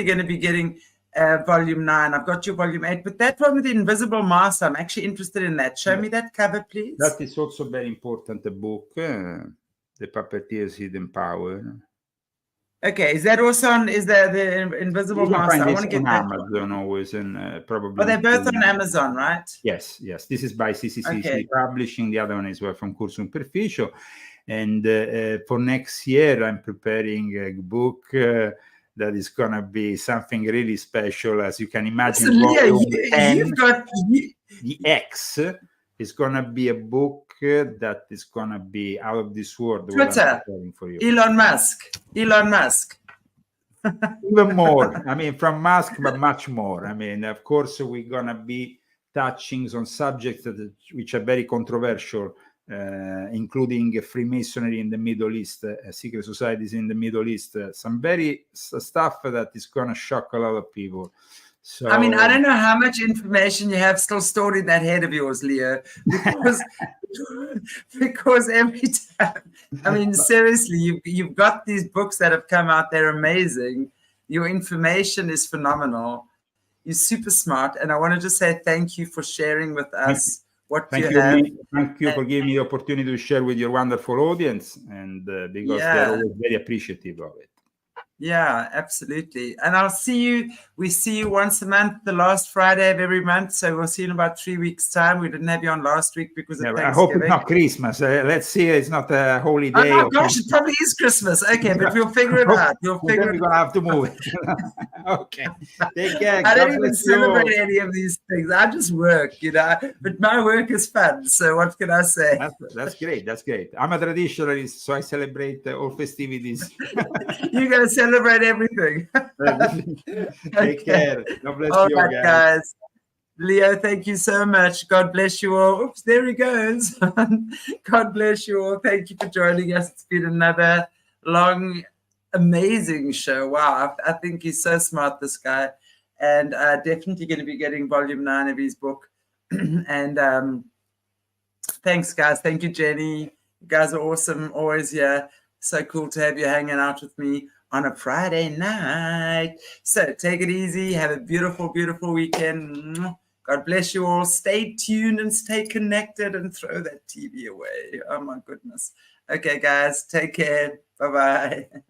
going to be getting volume 9. I've got your volume 8, but that one with the invisible mask, I'm actually interested in that. Show me that cover, please. That is also very important, the book, The Puppeteer's Hidden Power. Okay, is that also on? Is that the invisible mask? I want to get on that Amazon always, and probably. Oh, they're both on Amazon, right? Yes. This is by CCC Publishing. The other one is from Curso Superficio. And for next year, I'm preparing a book that is going to be something really special, as you can imagine. You've got the X is going to be a book that is going to be out of this world. Twitter, for you. Elon Musk. Even more. I mean, from Musk, but much more. I mean, of course, we're going to be touching on subjects which are very controversial, including Freemasonry in the Middle East, secret societies in the Middle East, some very stuff that is going to shock a lot of people. So, I mean, I don't know how much information you have still stored in that head of yours, Leo, because every time, I mean, seriously, you've got these books that have come out. They're amazing. Your information is phenomenal. You're super smart. And I want to just say thank you for sharing with us Thank you for giving me the opportunity to share with your wonderful audience, and because they're always very appreciative of it. Yeah, absolutely. And I'll see you. We see you once a month, the last Friday of every month. So we'll see you in about 3 weeks' time. We didn't have you on last week because of Yeah, Thanksgiving. I hope it's not Christmas. Let's see. It's not a holy Oh day. no, gosh, it probably is Christmas. Okay, but we'll figure it out. We'll figure Then we're gonna have to move it. Okay. Take care. I don't God even bless you. celebrate any of these things. I just work, you know. But my work is fun. So what can I say? That's great. That's great. I'm a traditionalist, so I celebrate all festivities. You're gonna celebrate everything. Take care. God bless All you, right, guys. Leo, thank you so much. God bless you all. Oops, there he goes. God bless you all. Thank you for joining us. It's been another long, amazing show. Wow, I think he's so smart, this guy. And definitely going to be getting volume 9 of his book. And thanks, guys. Thank you, Jenny. You guys are awesome. Always here. So cool to have you hanging out with me on a Friday night. So take it easy. Have a beautiful, beautiful weekend. God bless you all. Stay tuned and stay connected and throw that TV away. Oh, my goodness. Okay, guys. Take care. Bye-bye.